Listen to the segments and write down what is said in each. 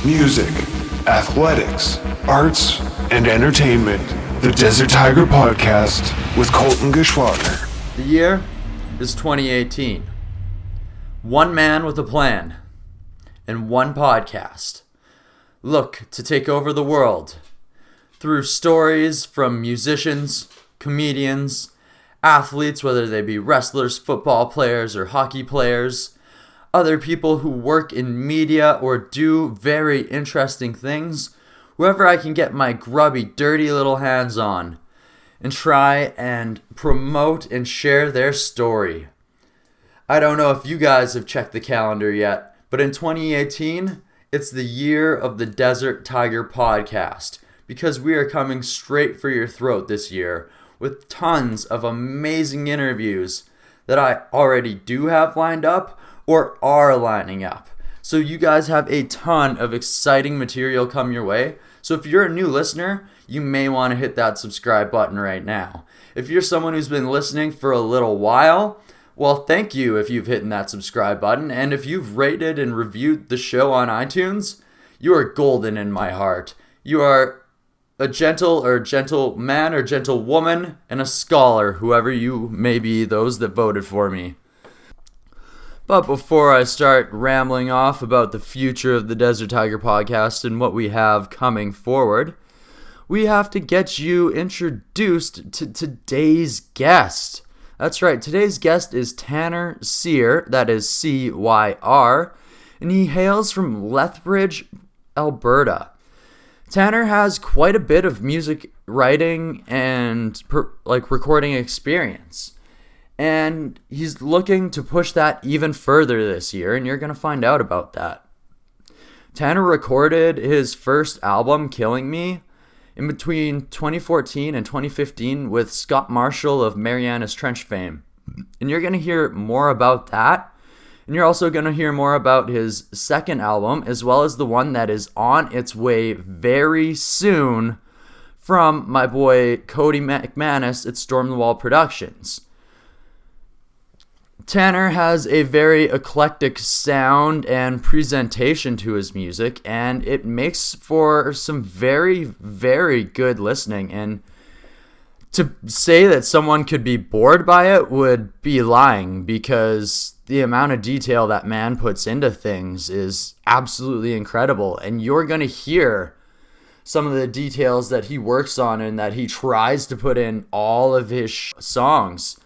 music, athletics, arts, and entertainment. The Desert Tiger Podcast with Colton Geschwager. The year is 2018. One man with a plan and one podcast. Look to take over the world through stories from musicians, comedians, athletes, whether they be wrestlers, football players, or hockey players, other people who work in media or do very interesting things, whoever I can get my grubby, dirty little hands on, and try and promote and share their story. I don't know if you guys have checked the calendar yet, but in 2018, it's the year of the Desert Tiger Podcast, because we are coming straight for your throat this year with tons of amazing interviews that I already do have lined up or are lining up. So you guys have a ton of exciting material come your way. So if you're a new listener, you may want to hit that subscribe button right now. If you're someone who's been listening for a little while, well, thank you if you've hit that subscribe button. And if you've rated and reviewed the show on iTunes, you are golden in my heart. You are a gentle man or gentle woman and a scholar, whoever you may be, those that voted for me. But before I start rambling off about the future of the Desert Tiger Podcast and what we have coming forward, we have to get you introduced to today's guest. That's right, today's guest is Tanner Cyr, that is C-Y-R, and he hails from Lethbridge, Alberta. Tanner has quite a bit of music writing and recording experience. And he's looking to push that even further this year, and you're going to find out about that. Tanner recorded his first album, Killing Me, in between 2014 and 2015 with Scott Marshall of Mariana's Trench fame. And you're going to hear more about that. And you're also going to hear more about his second album, as well as the one that is on its way very soon from my boy Cody McManus at Storm the Wall Productions. Tanner has a very eclectic sound and presentation to his music, and it makes for some very, very good listening. And to say that someone could be bored by it would be lying, because the amount of detail that man puts into things is absolutely incredible. And you're going to hear some of the details that he works on and that he tries to put in all of his songs.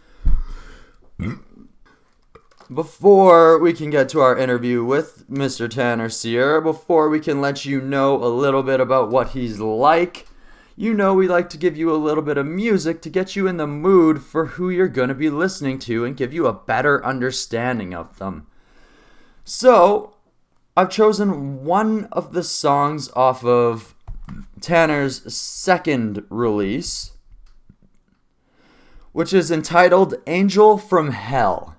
Before we can get to our interview with Mr. Tanner Cyr, before we can let you know a little bit about what he's like, you know we like to give you a little bit of music to get you in the mood for who you're going to be listening to and give you a better understanding of them. So, I've chosen one of the songs off of Tanner's second release, which is entitled Angel from Hell.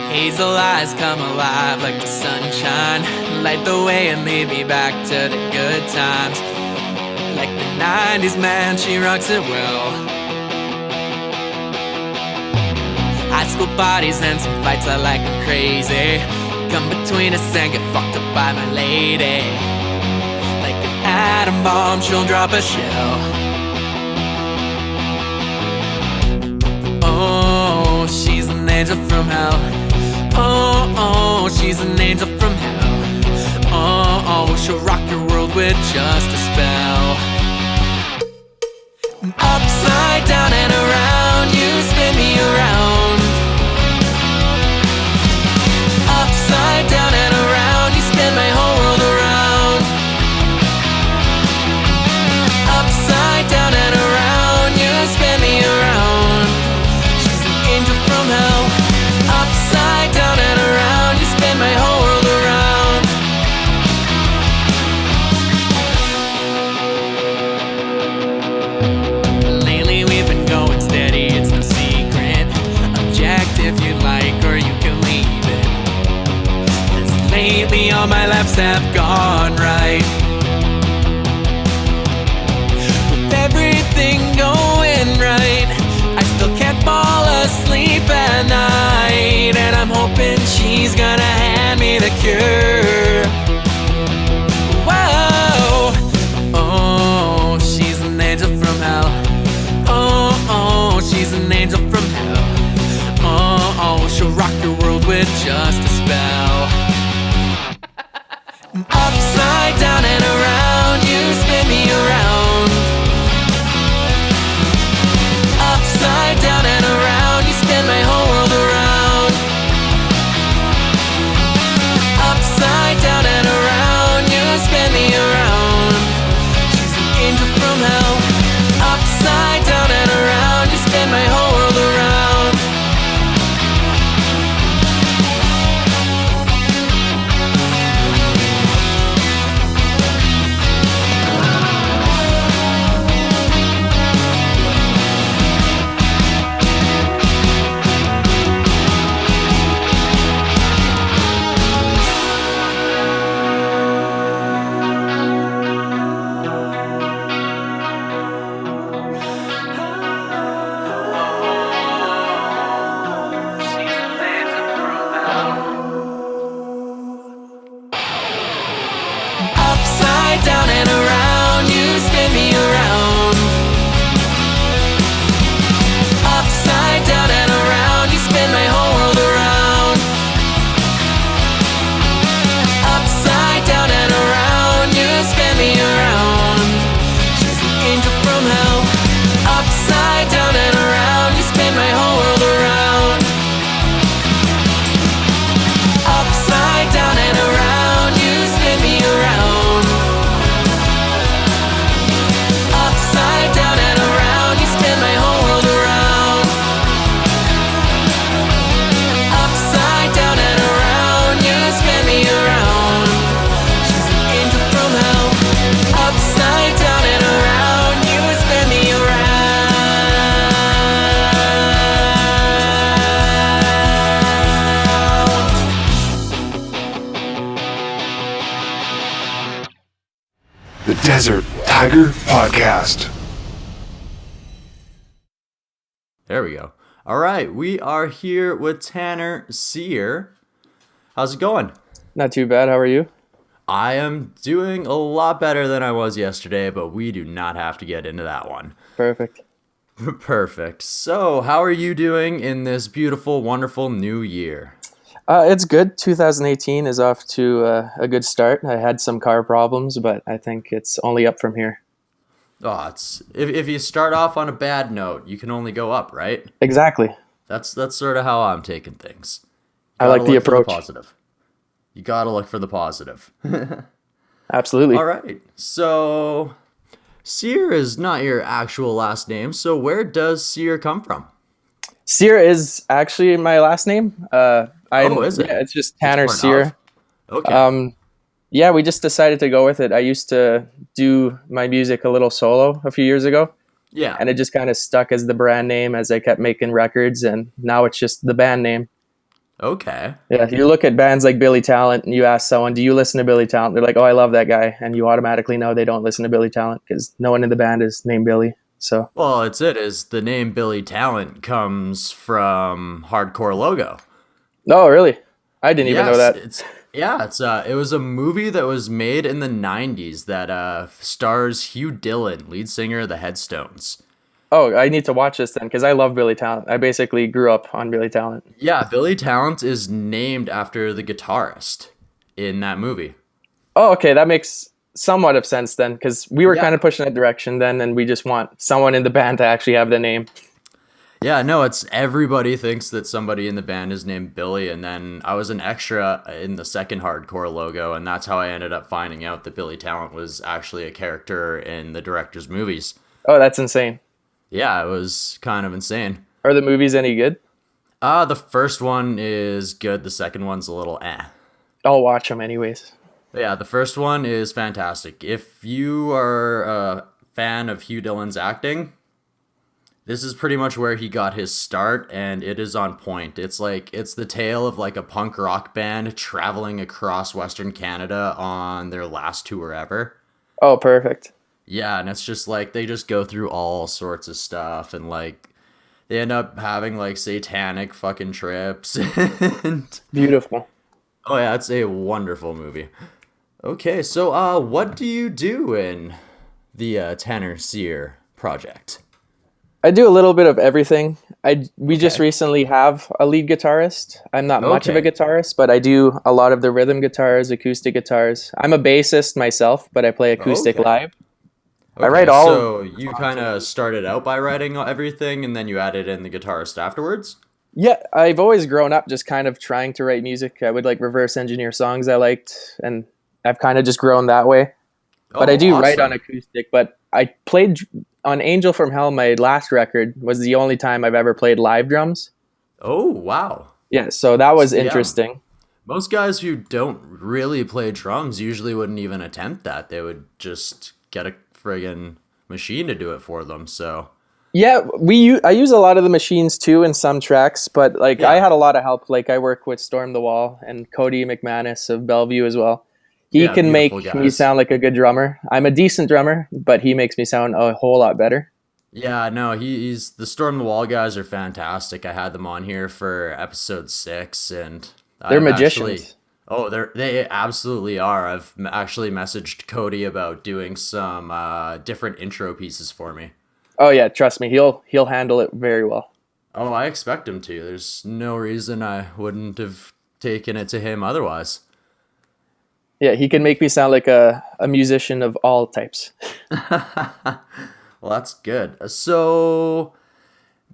Hazel eyes come alive like the sunshine, light the way and lead me back to the good times. Like the 90s, man, she rocks it well. High school parties and some fights, I like them crazy. Come between us and get fucked up by my lady. Like an atom bomb, she'll drop a shell. Oh, she's an angel from hell. Oh, oh, she's an angel from hell. Oh, oh, she'll rock your world with just a spell. Upside down and around, you spin me around. Upside down and around, you spin my whole world around. Upside down and around, you spin me around. She's an angel from hell. all my lefts have gone right. With everything going right, I still can't fall asleep at night. And I'm hoping she's gonna hand me the cure. Whoa, oh, she's an angel from hell. Oh, she's an angel from hell. Oh, she'll rock your world with just a spell. Upside down and around, you spin me around. Upside down and around, you spin my whole world around. Upside down and around, you spin me around. She's an angel from hell. Upside down and around, you spin my whole world around. Upside down and around, you spin me around. Upside down and around, you spin my whole world around. Upside down and around, you spin me around. She's an angel from hell. Upside down and around, you spin my whole world around. Upside down and around, you spin me around. Upside down and around, you spin my whole world around. Upside down and around, you spin me around. She's an angel from hell. Upside down and around, you spin me around. The Desert Tiger Podcast. There we go. All right, we are here with Tanner Sear. How's it going? Not too bad. How are you? I am doing a lot better than I was yesterday, but we do not have to get into that one. Perfect. Perfect. So, how are you doing in this beautiful, wonderful new year? It's good. 2018 is off to a good start. I had some car problems, but I think it's only up from here. Oh, it's if you start off on a bad note, you can only go up, right? Exactly. That's sort of how I'm taking things. I like the look for approach. positive. You gotta look for the positive. Absolutely. All right. So, Sear is not your actual last name. So, where does Sear come from? Sear is actually my last name. Is it? Yeah, it's just Tanner It's Sear. part of. Okay. Yeah, we just decided to go with it. I used to do my music a little solo a few years ago, Yeah. and it just kind of stuck as the brand name as I kept making records, and now it's just the band name. Okay. Yeah, you look at bands like Billy Talent and you ask someone, do you listen to Billy Talent? They're like, oh, I love that guy. And you automatically know they don't listen to Billy Talent because no one in the band is named Billy. So, Well, it's the name Billy Talent comes from Hardcore Logo. oh, really? I didn't even know that. It was a movie that was made in the 90s that stars Hugh Dillon, lead singer of the Headstones. Oh, I need to watch this then because I love Billy Talent. I basically grew up on Billy Talent. Yeah, Billy Talent is named after the guitarist in that movie. Oh, okay. That makes somewhat of sense then because we were Yeah. kind of pushing that direction then, and we just want someone in the band to actually have the name. Yeah, no, it's everybody thinks that somebody in the band is named Billy, and then I was an extra in the second Hardcore Logo, and that's how I ended up finding out that Billy Talent was actually a character in the director's movies. Oh, that's insane. Yeah, it was kind of insane. Are the movies any good? The first one is good, the second one's a little eh. I'll watch them anyways. But yeah, the first one is fantastic. If you are a fan of Hugh Dillon's acting, This is pretty much where he got his start, and it is on point. It's the tale of like a punk rock band traveling across Western Canada on their last tour ever. Oh, perfect. Yeah, and it's just like they just go through all sorts of stuff, and like they end up having like satanic fucking trips. And Beautiful. oh yeah, it's a wonderful movie. Okay, so what do you do in the Tanner Sear project? I do a little bit of everything. We just recently have a lead guitarist. I'm not much of a Okay. guitarist, but I do a lot of the rhythm guitars, acoustic guitars. I'm a bassist myself, but I play acoustic Okay. live. I write Okay, all of so you songs kind and of started out by writing everything, and then you added in the guitarist afterwards? Yeah, I've always grown up just kind of trying to write music. I would like reverse engineer songs I liked, and I've kind of just grown that way. But I Oh, do write on awesome. acoustic. But I played on Angel from Hell. My last record was the only time I've ever played live drums. Oh, wow. Yeah, so that was Yeah, interesting. most guys who don't really play drums usually wouldn't even attempt that. They would just get a friggin' machine to do it for them. So, Yeah, I use a lot of the machines too in some tracks, but like I yeah, had a lot of help. Like I work with Storm the Wall and Cody McManus of Bellevue as well. He yeah, can beautiful make me guys. sound like a good drummer. I'm a decent drummer, but he makes me sound a whole lot better. Yeah, no, he's the Storm the Wall guys are fantastic. I had them on here for episode 6, and They're I've actually, magicians. oh, they absolutely are. Actually messaged Cody about doing some different intro pieces for me. Oh yeah, trust me, he'll handle it very well. Oh, I expect him to. There's no reason I wouldn't have taken it to him otherwise. Yeah, he can make me sound like a musician of all types. Well, that's good. So,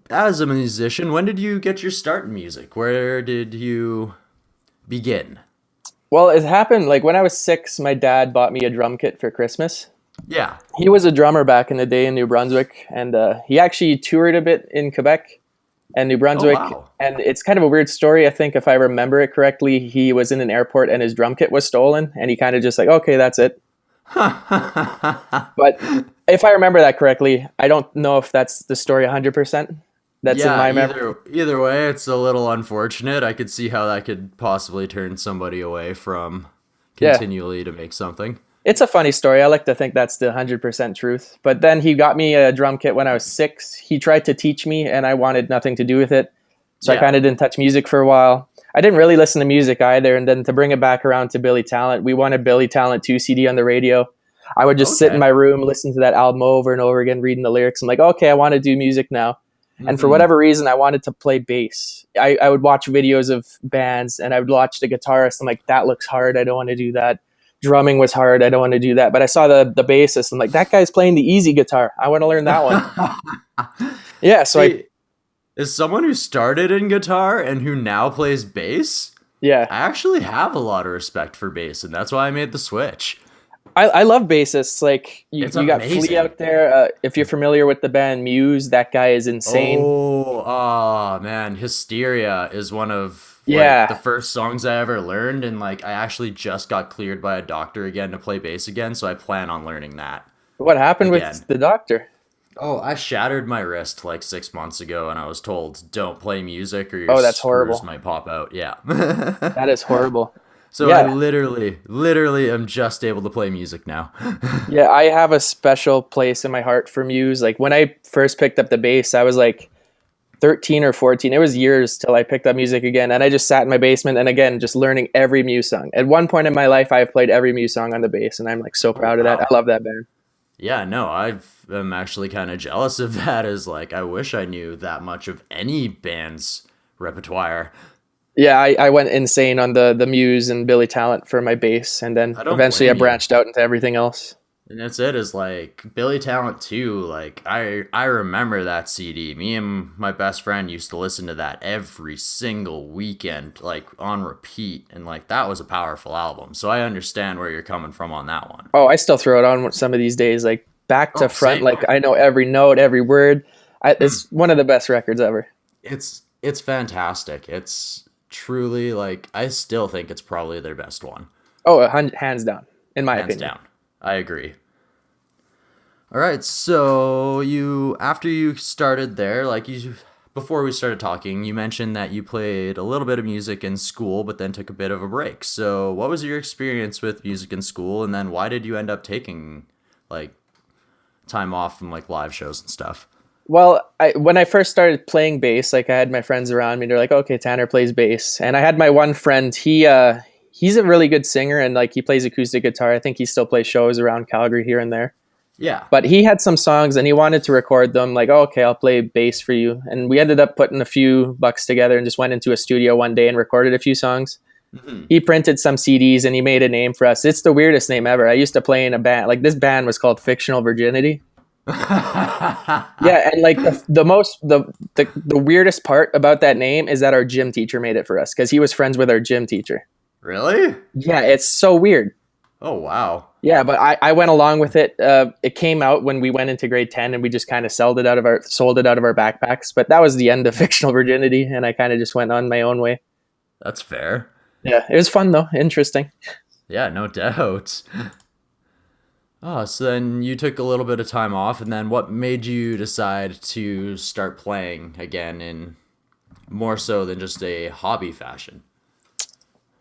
as a musician, when did you get your start in music? Where did you begin? Well, it happened like when I was 6, my dad bought me a drum kit for Christmas. Yeah. He was a drummer back in the day in New Brunswick, and he actually toured a bit in Quebec and New Oh, Brunswick. wow. And it's kind of a weird story. I think if I remember it correctly, he was in an airport and his drum kit was stolen, and he kind of just like, okay, that's it. But if I remember that correctly, I don't know if that's the story 100%. That's in Yeah, my memory. either way, it's a little unfortunate. I could see how that could possibly turn somebody away from Yeah, continually to make something. it's a funny story. I like to think that's the 100% truth. But then he got me a drum kit when I was 6. He tried to teach me, and I wanted nothing to do with it. So I Yeah. kind of didn't touch music for a while. I didn't really listen to music either. And then to bring it back around to Billy Talent, we wanted Billy Talent 2 CD on the radio. I would just sit in Okay. my room, listen to that album over and over again, reading the lyrics. I'm like, okay, I want to do music now. And for Mm-hmm. whatever reason, I wanted to play bass. I would watch videos of bands and I would watch the guitarist. I'm like, that looks hard. I don't want to do that. Drumming was hard. I don't want to do that. But I saw the bassist. I'm like, that guy's playing the easy guitar. I want to learn that one. Yeah. So I, See, as someone who started in guitar and who now plays bass, yeah. I actually have a lot of respect for bass, and that's why I made the switch. I love bassists. Like It's you got Flea amazing. out there. If you're familiar with the band Muse, that guy is insane. Oh, man, Hysteria is one of like the Yeah. first songs I ever learned, and like I actually just got cleared by a doctor again to play bass again, so I plan on learning that What happened again. with the doctor? Oh, I shattered my wrist like 6 months ago, and I was told don't play music or your Oh, that's screws horrible. might pop out. Yeah. That is horrible. So I Yeah. literally am just able to play music now. Yeah, I have a special place in my heart for Muse. Like when I first picked up the bass, I was like 13 or 14. It was years till I picked up music again. And I just sat in my basement and again, just learning every Muse song. At one point in my life, I have played every Muse song on the bass. And I'm like so Oh, proud of that. I wow. love that band. Yeah, no, I'm actually kind of jealous of that. Is like I wish I knew that much of any band's repertoire. Yeah, I went insane on the Muse and Billy Talent for my bass. And then I don't eventually I blame you. branched out into everything else. And that's it. Is like Billy Talent too. Like I remember that CD. Me and my best friend used to listen to that every single weekend, like on repeat, and like that was a powerful album. So I understand where you're coming from on that one. Oh, I still throw it on some of these days, like back to Oh, front. same. Like I know every note, every word. It's one of the best records ever. It's fantastic. It's truly like I still think it's probably their best one, Oh, hands down, in my hands opinion. down. I agree. All right, so after you started there, before we started talking, you mentioned that you played a little bit of music in school, but then took a bit of a break. So, what was your experience with music in school, and then why did you end up taking like time off from like live shows and stuff? Well, when I first started playing bass, like I had my friends around me. They're like, "Okay, Tanner plays bass," and I had my one friend. He's a really good singer, and like he plays acoustic guitar. I think he still plays shows around Calgary here and there. Yeah. But he had some songs, and he wanted to record them. Like, oh, okay, I'll play bass for you. And we ended up putting a few bucks together and just went into a studio one day and recorded a few songs. Mm-hmm. He printed some CDs and he made a name for us. It's the weirdest name ever. I used to play in a band. Like this band was called Fictional Virginity. Yeah, and like the weirdest part about that name is that our gym teacher made it for us because he was friends with our gym teacher. Really? Yeah, it's so weird. Oh wow. Yeah, but I went along with it. It came out when we went into grade 10, and we just kind of sold it out of our backpacks. But that was the end of Fictional Virginity, and I kind of just went on my own way. That's fair. Yeah, it was fun though, interesting. Yeah, no doubt. Oh, so then you took a little bit of time off, and then what made you decide to start playing again in more so than just a hobby fashion?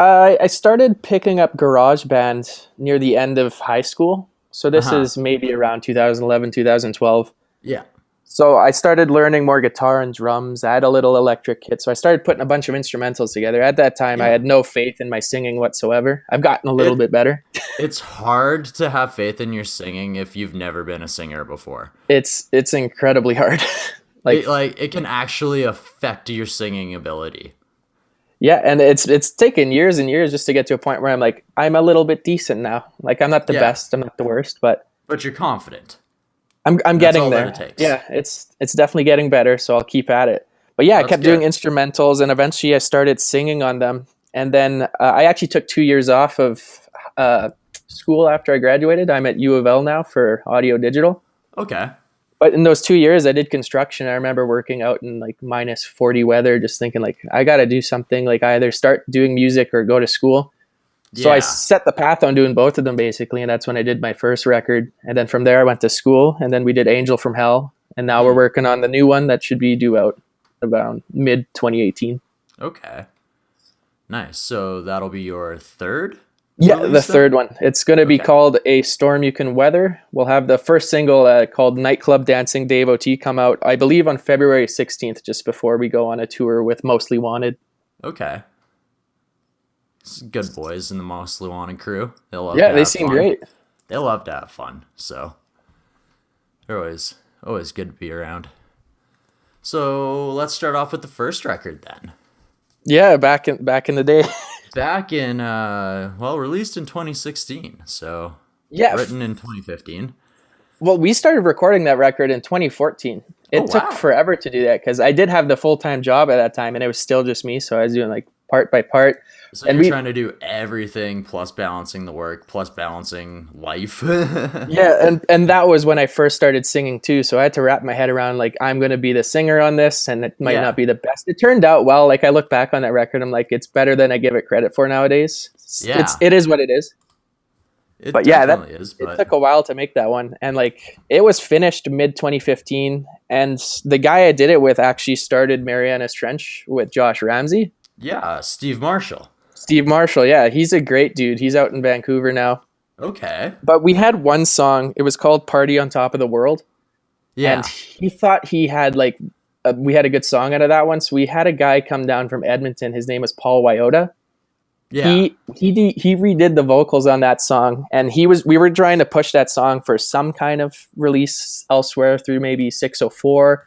I started picking up GarageBand near the end of high school. So this is maybe around 2011, 2012. Yeah. So I started learning more guitar and drums. I had a little electric kit. So I started putting a bunch of instrumentals together. At that time, I had no faith in my singing whatsoever. I've gotten a little bit better. It's hard to have faith in your singing if you've never been a singer before. It's incredibly hard. It can actually affect your singing ability. Yeah, and it's taken years and years just to get to a point where I'm like, I'm a little bit decent now. Like I'm not the best, I'm not the worst, but you're confident. I'm getting there. That it takes. Yeah, it's definitely getting better, so I'll keep at it. But yeah, I kept doing instrumentals, and eventually I started singing on them. And then I actually took 2 years off of school after I graduated. I'm at U of L now for audio digital. Okay. But in those 2 years, I did construction. I remember working out in like minus 40 weather, just thinking like, I got to do something, like either start doing music or go to school. So I set the path on doing both of them basically. And that's when I did my first record. And then from there I went to school, and then we did Angel from Hell. And now we're working on the new one that should be due out around mid 2018. Okay. Nice. So that'll be your third? Yeah, the third one. It's going to be called A Storm You Can Weather. We'll have the first single called Nightclub Dancing Devotee come out, I believe, on February 16th, just before we go on a tour with Mostly Wanted. Okay. It's good boys in the Mostly Wanted crew. They seem great. They love to have fun, so they're always good to be around. So let's start off with the first record then. Yeah, back in the day. Back in, released in 2016, so written in 2015. Well, we started recording that record in 2014. It took forever to do that because I did have the full-time job at that time, and it was still just me, so I was doing like part by part. So you're trying to do everything plus balancing the work, plus balancing life. Yeah, and that was when I first started singing too, so I had to wrap my head around like, I'm going to be the singer on this, and it might not be the best. It turned out well. Like I look back on that record, I'm like, it's better than I give it credit for nowadays. Yeah. It is what it is. It took a while to make that one, and like it was finished mid 2015, and the guy I did it with actually started Mariana's Trench with Josh Ramsey. Yeah, Steve Marshall, yeah, he's a great dude. He's out in Vancouver now. Okay. But we had one song, it was called Party on Top of the World. Yeah. And he thought he had we had a good song out of that one, so we had a guy come down from Edmonton. His name was Paul Wyota. Yeah. He redid the vocals on that song, and we were trying to push that song for some kind of release elsewhere through maybe 604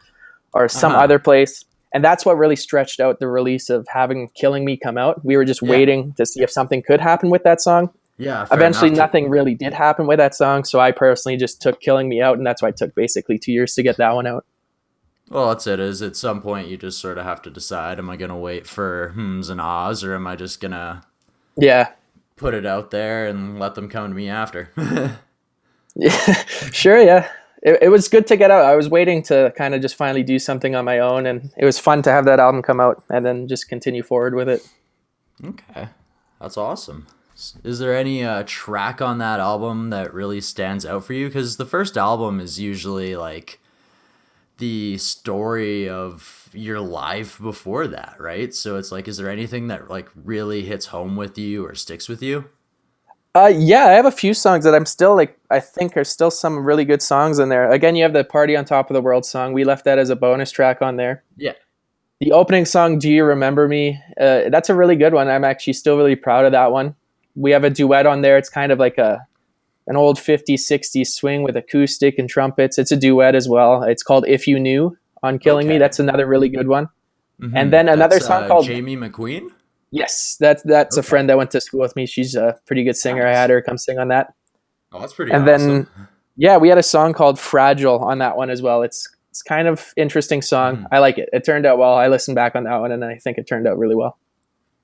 or some other place. And that's what really stretched out the release of having Killing Me come out. We were just waiting to see if something could happen with that song. Yeah. Eventually, nothing really did happen with that song, so I personally just took Killing Me out, and that's why it took basically 2 years to get that one out. Well, that's it. Is at some point you just sort of have to decide: am I going to wait for hms and ahs, or am I just gonna put it out there and let them come to me after? Yeah, sure, yeah. It was good to get out. I was waiting to kind of just finally do something on my own, and it was fun to have that album come out and then just continue forward with it. Okay, that's awesome. Is there any track on that album that really stands out for you? Because the first album is usually like the story of your life before that, right? So it's like, is there anything that like really hits home with you or sticks with you? Yeah, I have a few songs that I'm still like, I think are still some really good songs in there. Again, you have the Party on Top of the World song. We left that as a bonus track on there. Yeah. The opening song, Do You Remember Me? That's a really good one. I'm actually still really proud of that one. We have a duet on there. It's kind of like an old 50s, 60s swing with acoustic and trumpets. It's a duet as well. It's called If You Knew on Killing Me. That's another really good one. Mm-hmm. And then another song called Jamie McQueen? Yes, that's a friend that went to school with me. She's a pretty good singer. Nice. I had her come sing on that. Oh, that's pretty awesome. And then, yeah, we had a song called Fragile on that one as well. It's kind of interesting song. Mm. I like it. It turned out well. I listened back on that one, and I think it turned out really well.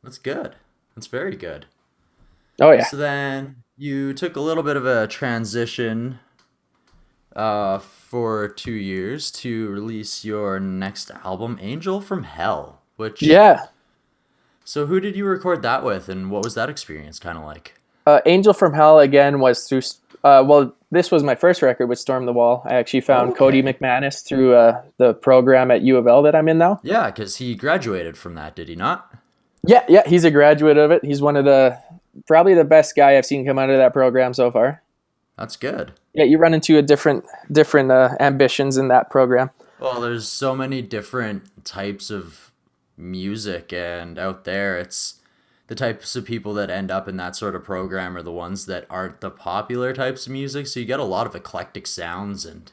That's good. That's very good. Oh, yeah. So then you took a little bit of a transition for 2 years to release your next album, Angel from Hell, which... Yeah. So who did you record that with, and what was that experience kind of like? Angel from Hell, again, was through... this was my first record with Storm the Wall. I actually found Cody McManus through the program at U of L that I'm in now. Yeah, because he graduated from that, did he not? Yeah, he's a graduate of it. He's one of probably the best guy I've seen come out of that program so far. That's good. Yeah, you run into different ambitions in that program. Well, there's so many different types of music, and out there it's the types of people that end up in that sort of program are the ones that aren't the popular types of music, so you get a lot of eclectic sounds and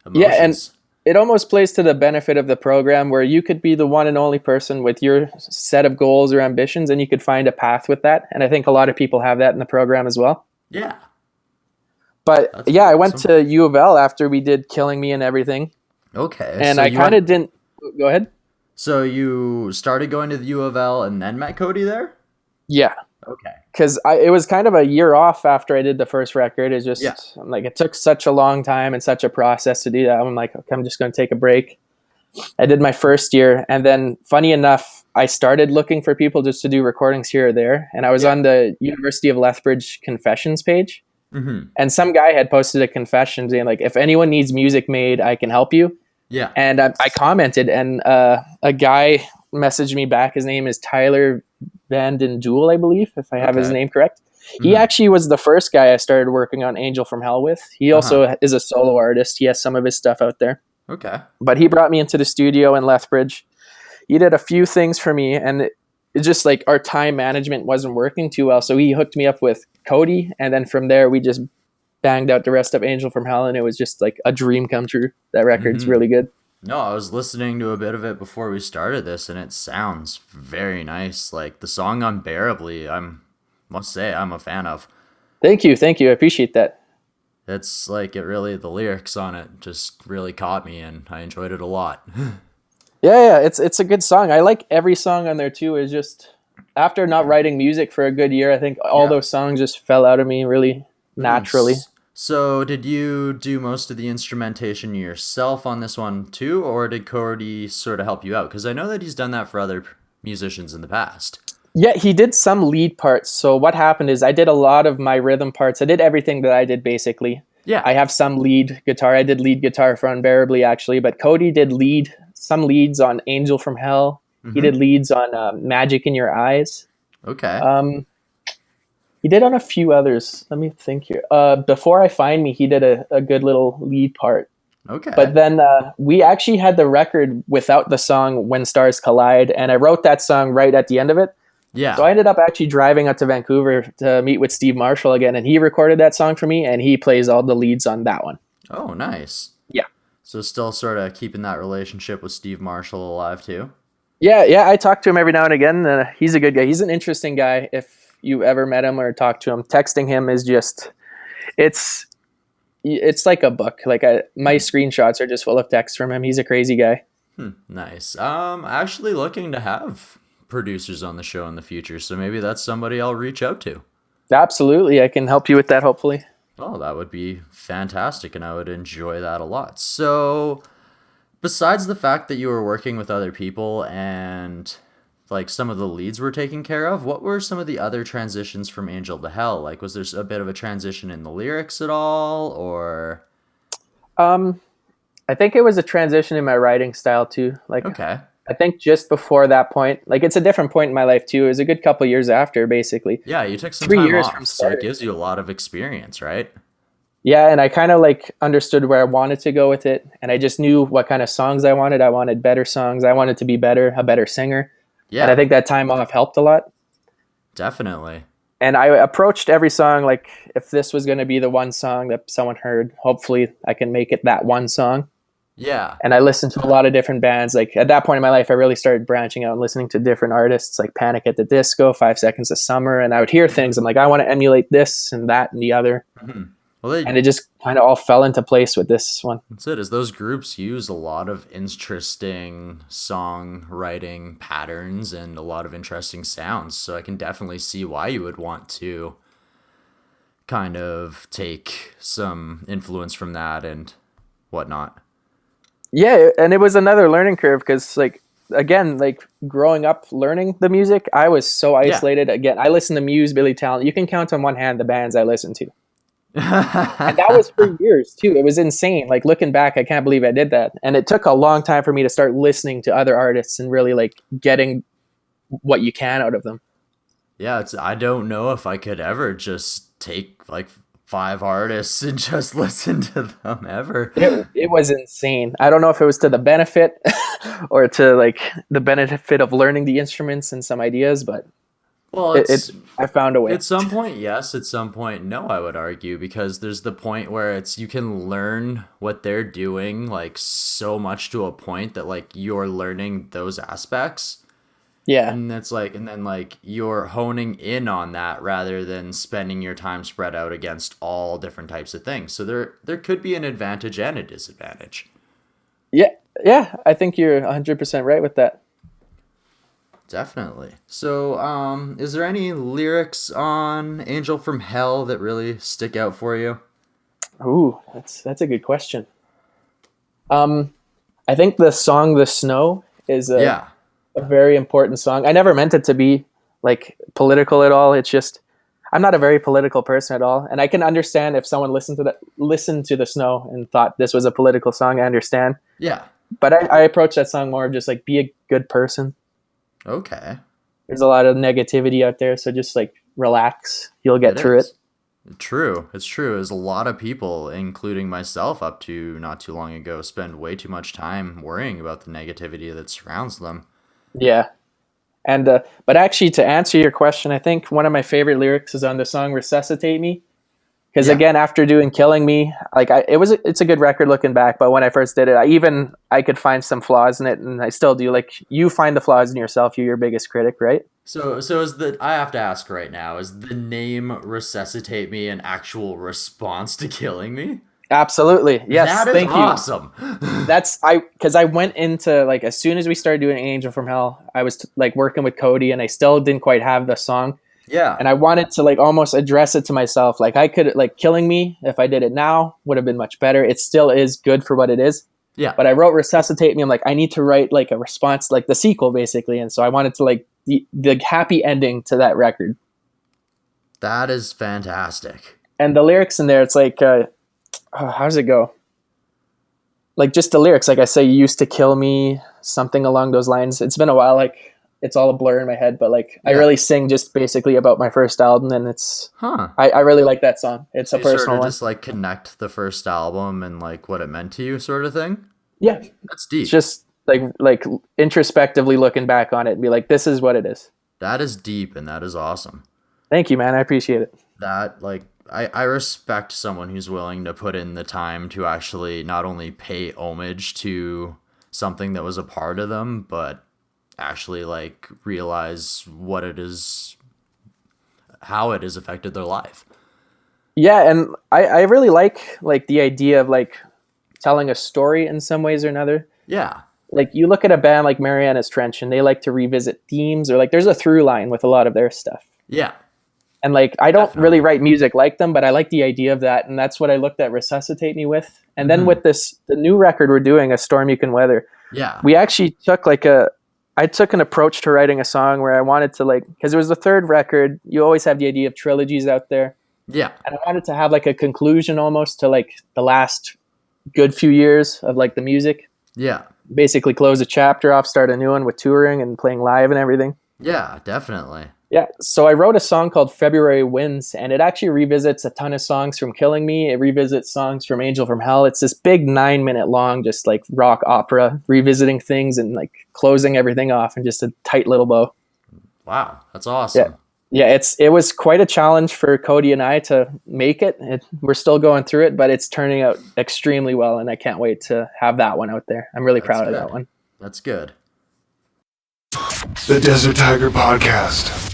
emotions. Yeah, and it almost plays to the benefit of the program where you could be the one and only person with your set of goals or ambitions, and you could find a path with that, and I think a lot of people have that in the program as well. Yeah. But that's I went to U of L after we did Killing Me and everything. Okay. And so I kind of didn't... Go ahead. So you started going to the U of L and then met Cody there? Yeah. Okay. Because it was kind of a year off after I did the first record. It's just like it took such a long time and such a process to do that. I'm like, okay, I'm just going to take a break. I did my first year, and then funny enough, I started looking for people just to do recordings here or there. And I was on the University of Lethbridge confessions page. Mm-hmm. And some guy had posted a confession saying, like, if anyone needs music made, I can help you. Yeah. And I commented, and a guy messaged me back. His name is Tyler Van Den Duel, I believe, if I have his name correct. Mm-hmm. He actually was the first guy I started working on Angel from Hell with. He also is a solo artist. He has some of his stuff out there. Okay. But he brought me into the studio in Lethbridge. He did a few things for me, and it just like our time management wasn't working too well. So he hooked me up with Cody, and then from there we just banged out the rest of Angel from Hell, and it was just like a dream come true. That record's really good. No, I was listening to a bit of it before we started this, and it sounds very nice. Like the song Unbearably, must say I'm a fan of. Thank you. I appreciate that. It's like the lyrics on it just really caught me, and I enjoyed it a lot. Yeah, it's a good song. I like every song on there too. It's just after not writing music for a good year, I think all those songs just fell out of me really naturally. So did you do most of the instrumentation yourself on this one too, or did Cody sort of help you out? Because I know that he's done that for other musicians in the past. Yeah, he did some lead parts. So what happened is I did a lot of my rhythm parts. I did everything that I did basically. Yeah. I have some lead guitar. I did lead guitar for Unbearably actually, but Cody did some leads on Angel from Hell. Mm-hmm. He did leads on Magic in Your Eyes. Okay. He did on a few others. Let me think here. Before I Find Me, he did a good little lead part. Okay. But then we actually had the record without the song When Stars Collide, and I wrote that song right at the end of it. Yeah. So I ended up actually driving up to Vancouver to meet with Steve Marshall again, and he recorded that song for me, and he plays all the leads on that one. Oh, nice. Yeah. So still sort of keeping that relationship with Steve Marshall alive too? Yeah, I talk to him every now and again. He's a good guy. He's an interesting guy. If you ever met him or talked to him, texting him is just, it's like a book. Like my screenshots are just full of texts from him. He's a crazy guy. Nice. I'm actually looking to have producers on the show in the future, so maybe that's somebody I'll reach out to. Absolutely. I can help you with that, hopefully. Oh, that would be fantastic, and I would enjoy that a lot. So, besides the fact that you were working with other people and like some of the leads were taken care of, what were some of the other transitions from Angel to Hell? Like, was there a bit of a transition in the lyrics at all, or? I think it was a transition in my writing style too. Like, Okay. I think just before that point, like it's a different point in my life too. It was a good couple years after, basically. Yeah, you took some 3 time years off, from so it starting. gives you a lot of experience, right? Yeah, and I kind of like understood where I wanted to go with it, and I just knew what kind of songs I wanted. I wanted better songs. I wanted to be better, a better singer, and I Yeah, think that time off helped a lot. definitely. And I approached every song like if this was going to be the one song that someone heard, hopefully I can make it that one song. Yeah. And I listened to a lot of different bands. Like at that point in my life, I really started branching out and listening to different artists like Panic at the Disco, 5 Seconds of Summer. And I would hear things. I'm like, I want to emulate this and that and the other. Mhm. Well, And it just kind of all fell into place with this one. that's it. Is those groups use a lot of interesting songwriting patterns and a lot of interesting sounds. So I can definitely see why you would want to kind of take some influence from that and whatnot. Yeah. And it was another learning curve because, like, again, like growing up learning the music, I was so isolated. Again, I listened to Muse, Billy Talent. You can count on one hand the bands I listened to. And that was for years too. It was insane. Like looking back, I can't believe I did that. And it took a long time for me to start listening to other artists and really like getting what you can out of them. Yeah, I don't know if I could ever just take like 5 artists and just listen to them ever. It was insane. I don't know if it was to the benefit or to like the benefit of learning the instruments and some ideas, but Well, I found a way. at some point, yes. At some point, no, I would argue, because there's the point where you can learn what they're doing like so much to a point that like you're learning those aspects. Yeah. And then like you're honing in on that rather than spending your time spread out against all different types of things. So there could be an advantage and a disadvantage. Yeah. Yeah. I think you're 100% right with that. Definitely. So, is there any lyrics on Angel from Hell that really stick out for you? Ooh, that's a good question. I think the song "The Snow" is Yeah. a very important song. I never meant it to be like political at all. It's just I'm not a very political person at all, and I can understand if someone listened to "The Snow" and thought this was a political song. I understand, Yeah. but I approach that song more of just like be a good person. Okay. There's a lot of negativity out there, so just like relax. You'll get through it. True. It's true. There's a lot of people, including myself up to not too long ago, spend way too much time worrying about the negativity that surrounds them. Yeah. And but actually, to answer your question, I think one of my favorite lyrics is on the song "Resuscitate Me," because Yeah. again, after doing "Killing Me," like it's a good record looking back. But when I first did it, I could find some flaws in it, and I still do. Like you find the flaws in yourself, you're your biggest critic, right? So I have to ask right now, is the name Resuscitate Me an actual response to Killing Me? Absolutely, yes. That is Thank you. awesome. Because I went into like as soon as we started doing Angel from Hell, I was like working with Cody, and I still didn't quite have the song. Yeah. And I wanted to like almost address it to myself. Like I could like Killing Me, if I did it now, would have been much better. It still is good for what it is. Yeah. But I wrote Resuscitate Me. I'm like, I need to write like a response, like the sequel basically. And so I wanted to like the happy ending to that record. That is fantastic. And the lyrics in there, it's like, how does it go? Like just the lyrics, like I say, you used to kill me, something along those lines. It's been a while, like it's all a blur in my head, but like I really sing just basically about my first album, and it's I really like that song. It's a You sort personal of one. just like connect the first album and like what it meant to you, sort of thing. Yeah, That's deep. it's just like introspectively looking back on it and be like, this is what it is. That is deep, and that is awesome. Thank you, man. I appreciate it. That like I respect someone who's willing to put in the time to actually not only pay homage to something that was a part of them, but actually like realize what it is, how it has affected their life. Yeah, and I really like the idea of like telling a story in some ways or another. Yeah. Like you look at a band like Mariana's Trench and they like to revisit themes, or like there's a through line with a lot of their stuff. Yeah. And like I don't really write music like them, but I like the idea of that, and that's what I looked at Resuscitate Me with. And then with the new record we're doing, A Storm You Can Weather, Yeah. we actually took like I took an approach to writing a song where I wanted to because it was the third record. You always have the idea of trilogies out there. Yeah. And I wanted to have like a conclusion almost to like the last good few years of like the music. Yeah. Basically close a chapter off, start a new one with touring and playing live and everything. Yeah, definitely. Yeah. So I wrote a song called February Winds, and it actually revisits a ton of songs from Killing Me. It revisits songs from Angel from Hell. It's this big 9-minute long, just like rock opera, revisiting things and like closing everything off in just a tight little bow. Wow. That's awesome. Yeah, it was quite a challenge for Cody and I to make it. We're still going through it, but it's turning out extremely well, and I can't wait to have that one out there. I'm really proud of that one. That's good. The Desert Tiger Podcast.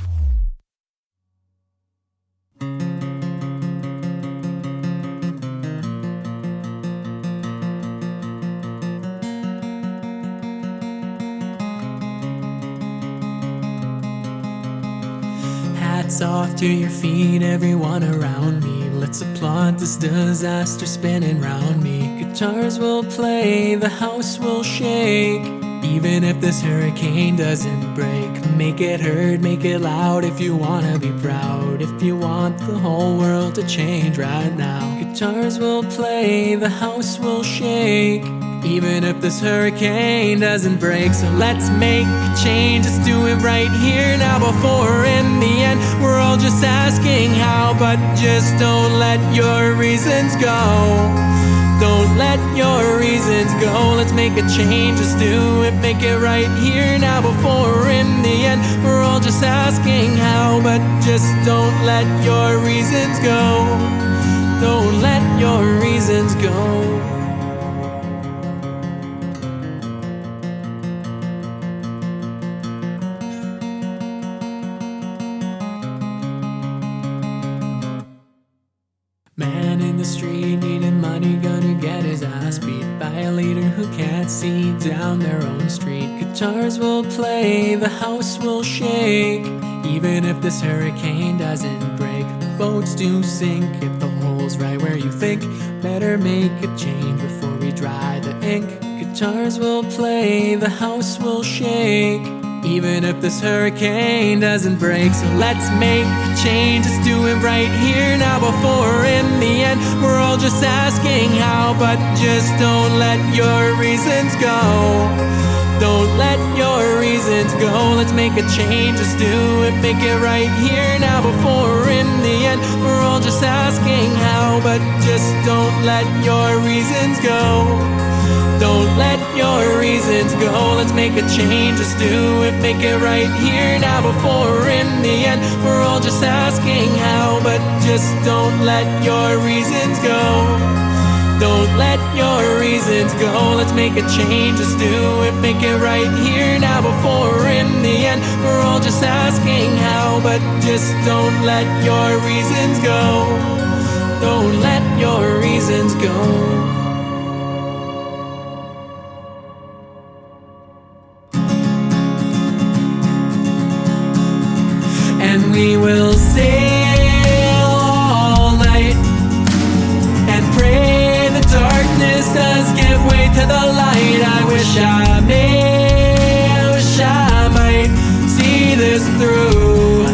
Hats off to your feet, everyone around me. Let's applaud this disaster spinning round me. Guitars will play, the house will shake. Even if this hurricane doesn't break, make it heard, make it loud if you wanna be proud. If you want the whole world to change right now. Guitars will play, the house will shake. Even if this hurricane doesn't break, so let's make a change. Let's do it right here now before in the end we're all just asking how. But just don't let your reasons go. Don't let your reasons go. Let's make a change. Let's do it, make it right here now before in the end we're all just asking how. But just don't let your reasons go. Don't let your reasons go. Man in the street needing money, gonna get his ass beat by a leader who can't see down their own street. Guitars will play, the house will shake. Even if this hurricane doesn't break, the boats do sink. If the hole's right where you think, better make a change before we dry the ink. Guitars will play, the house will shake. Even if this hurricane doesn't break, so let's make a change. Let's do it right here now before in the end we're all just asking how. But just don't let your reasons go. Don't let your reasons go. Let's make a change. Let's do it, make it right here now before in the end we're all just asking how. But just don't let your reasons go. Don't let your reasons go. Let's make a change. Let's do it, make it right here now before in the end we're all just asking how. But just don't let your reasons go. Don't let your reasons go. Let's make a change. Let's do it, make it right here now before in the end we're all just asking how. But just don't let your reasons go. Don't let your reasons go. And we will sail all night and pray the darkness does give way to the light. I wish I might see this through.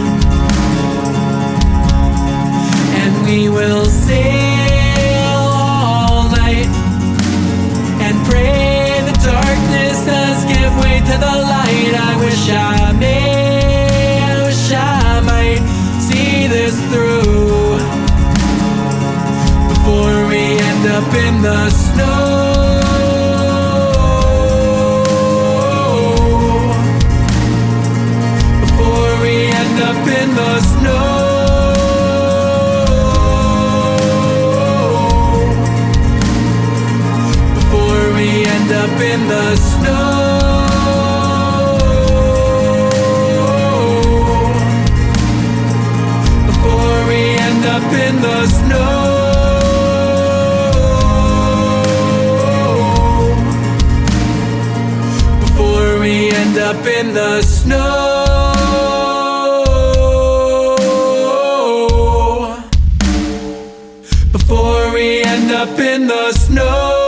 And we will sail all night and pray the darkness does give way to the light. I wish I might see this through before we end up in the snow. Before we end up in the snow. Before we end up in the snow. Up in the snow. Before we end up in the snow. Before we end up in the snow.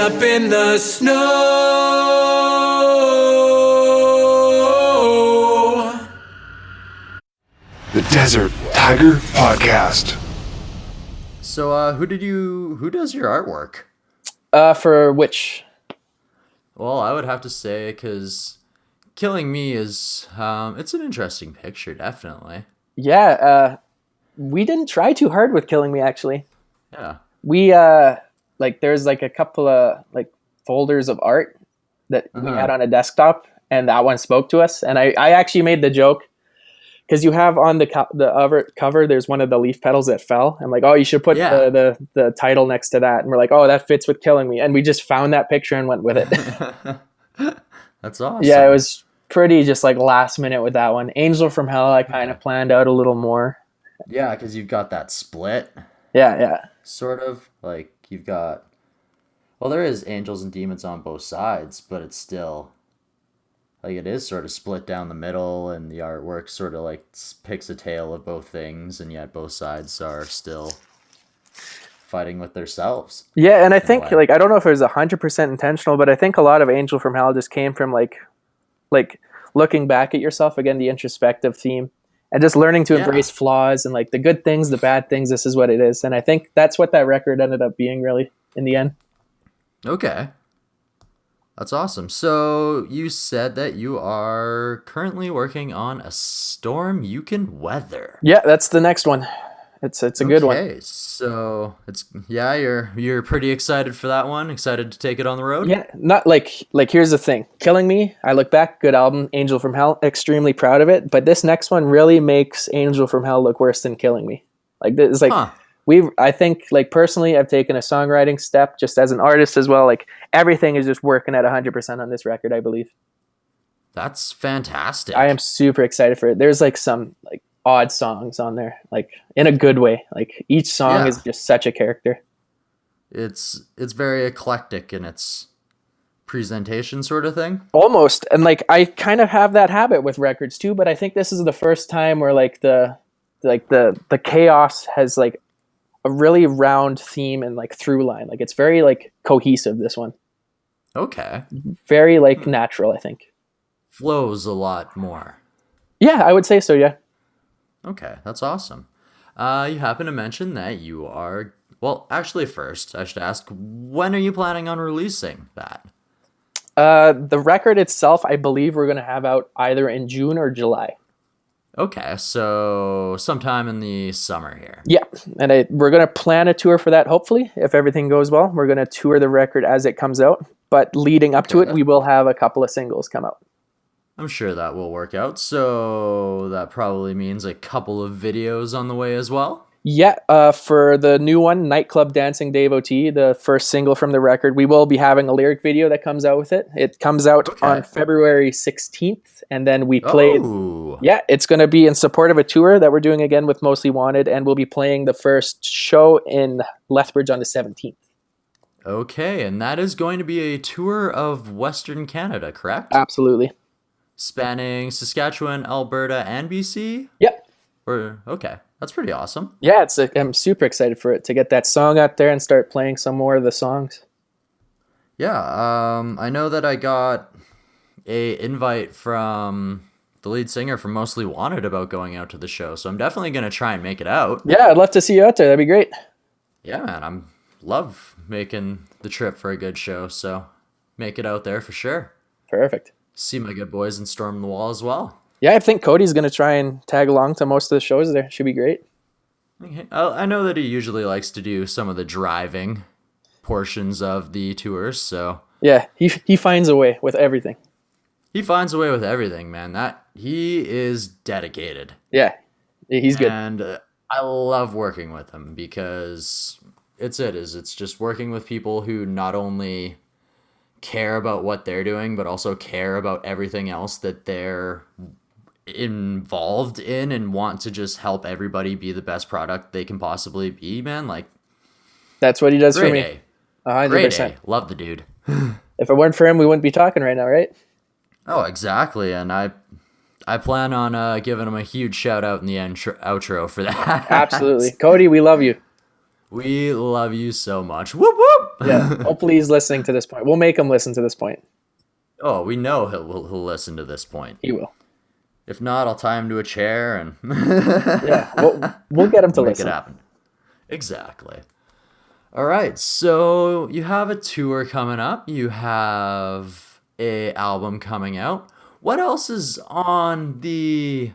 up in the snow. The Desert Tiger Podcast. So, who does your artwork? For which? Well, I would have to say, because Killing Me is, it's an interesting picture, definitely. Yeah, we didn't try too hard with Killing Me, actually. Yeah. We, there's like a couple of like folders of art that we had on a desktop, and that one spoke to us. And I actually made the joke, because you have on the cover, there's one of the leaf petals that fell. I'm like, oh, you should put the title next to that. And we're like, oh, that fits with Killing Me. And we just found that picture and went with it. That's awesome. Yeah, it was pretty just like last minute with that one. Angel from Hell, I kind of planned out a little more. Yeah, because you've got that split. Yeah. Sort of. Like, you've got... Well, there is angels and demons on both sides, but it's still... Like, it is sort of split down the middle, and the artwork sort of, like, picks a tale of both things, and yet both sides are still fighting with themselves. Yeah, and I think, like, I don't know if it was 100% intentional, but I think a lot of Angel from Hell just came from, like looking back at yourself, again, the introspective theme, and just learning to embrace flaws and, like, the good things, the bad things, this is what it is. And I think that's what that record ended up being, really, in the end. Okay. That's awesome. So you said that you are currently working on A Storm You Can Weather. Yeah, that's the next one. It's a good one. Okay, so you're pretty excited for that one. Excited to take it on the road. Yeah, not like here's the thing. Killing Me, I look back, good album. Angel from Hell, extremely proud of it. But this next one really makes Angel from Hell look worse than Killing Me. Like this, like I think, like, personally, I've taken a songwriting step just as an artist as well. Like, everything is just working at 100% on this record, I believe. That's fantastic. I am super excited for it. There's like some like odd songs on there, like in a good way. Like each song is just such a character. It's very eclectic in its presentation, sort of thing. Almost. And like I kind of have that habit with records too, but I think this is the first time where like the chaos has like a really round theme and like through line. Like it's very like cohesive, this one. Okay. Very like natural, I think. Flows a lot more. Yeah, I would say so, yeah. Okay, that's awesome. You happen to mention that you are... Well, actually, first, I should ask, when are you planning on releasing that? The record itself, I believe we're going to have out either in June or July. Okay, so sometime in the summer here. Yeah, and we're going to plan a tour for that, hopefully, if everything goes well. We're going to tour the record as it comes out, but leading up to it, we will have a couple of singles come out. I'm sure that will work out, so that probably means a couple of videos on the way as well? Yeah, for the new one, Nightclub Dancing Devotee, the first single from the record, we will be having a lyric video that comes out with it. It comes out on February 16th, and then we played... Oh. Yeah, it's going to be in support of a tour that we're doing again with Mostly Wanted, and we'll be playing the first show in Lethbridge on the 17th. Okay, and that is going to be a tour of Western Canada, correct? Absolutely. Spanning Saskatchewan, Alberta, and BC? Yep. Okay, that's pretty awesome. Yeah, I'm super excited for it, to get that song out there and start playing some more of the songs. Yeah, I know that I got a invite from the lead singer from Mostly Wanted about going out to the show, so I'm definitely going to try and make it out. Yeah, I'd love to see you out there. That'd be great. Yeah, man, I love making the trip for a good show, so make it out there for sure. Perfect. See my good boys in Storm the Wall as well. Yeah, I think Cody's going to try and tag along to most of the shows there. Should be great. Okay. I know that he usually likes to do some of the driving portions of the tours, so... Yeah, he finds a way with everything. He finds a way with everything, man. He is dedicated. Yeah, he's good. And I love working with him because it's just working with people who not only care about what they're doing, but also care about everything else that they're involved in and want to just help everybody be the best product they can possibly be, man. Like, that's what he does for me. A. 100%. Great A. Love the dude. If it weren't for him, we wouldn't be talking right now, right? Oh, exactly. And I plan on giving him a huge shout out in the outro for that. Absolutely. Cody, we love you. We love you so much. Whoop whoop. Yeah. Hopefully he's listening to this point. We'll make him listen to this point. Oh, we know he'll listen to this point. He will. If not, I'll tie him to a chair and Yeah. We'll get him to make listen. it happen. Exactly. All right. So you have a tour coming up. You have a album coming out. What else is on the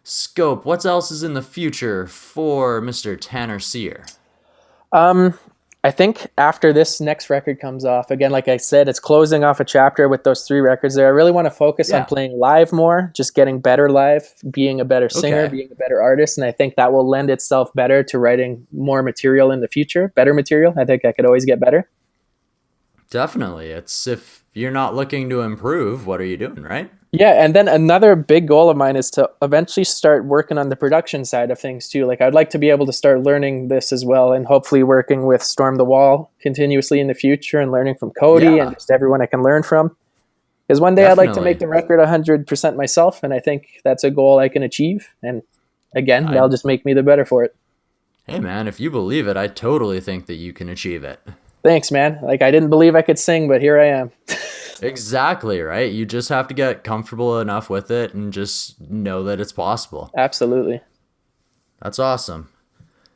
scope? What else is in the future for Mr. Tanner Sear? I think after this next record comes off, again, like I said, it's closing off a chapter with those 3 records there. I really want to focus on playing live more, just getting better live, being a better singer, being a better artist. And I think that will lend itself better to writing more material in the future, better material. I think I could always get better. Definitely. It's if you're not looking to improve, what are you doing, right? Yeah, and then another big goal of mine is to eventually start working on the production side of things too. Like I'd like to be able to start learning this as well, and hopefully working with Storm the Wall continuously in the future, and learning from Cody and just everyone I can learn from. Because one day I'd like to make the record 100% myself, and I think that's a goal I can achieve. And again, that'll just make me the better for it. Hey man, if you believe it, I totally think that you can achieve it. Thanks, man. Like I didn't believe I could sing, but here I am. Exactly, right? You just have to get comfortable enough with it and just know that it's possible. Absolutely. That's awesome.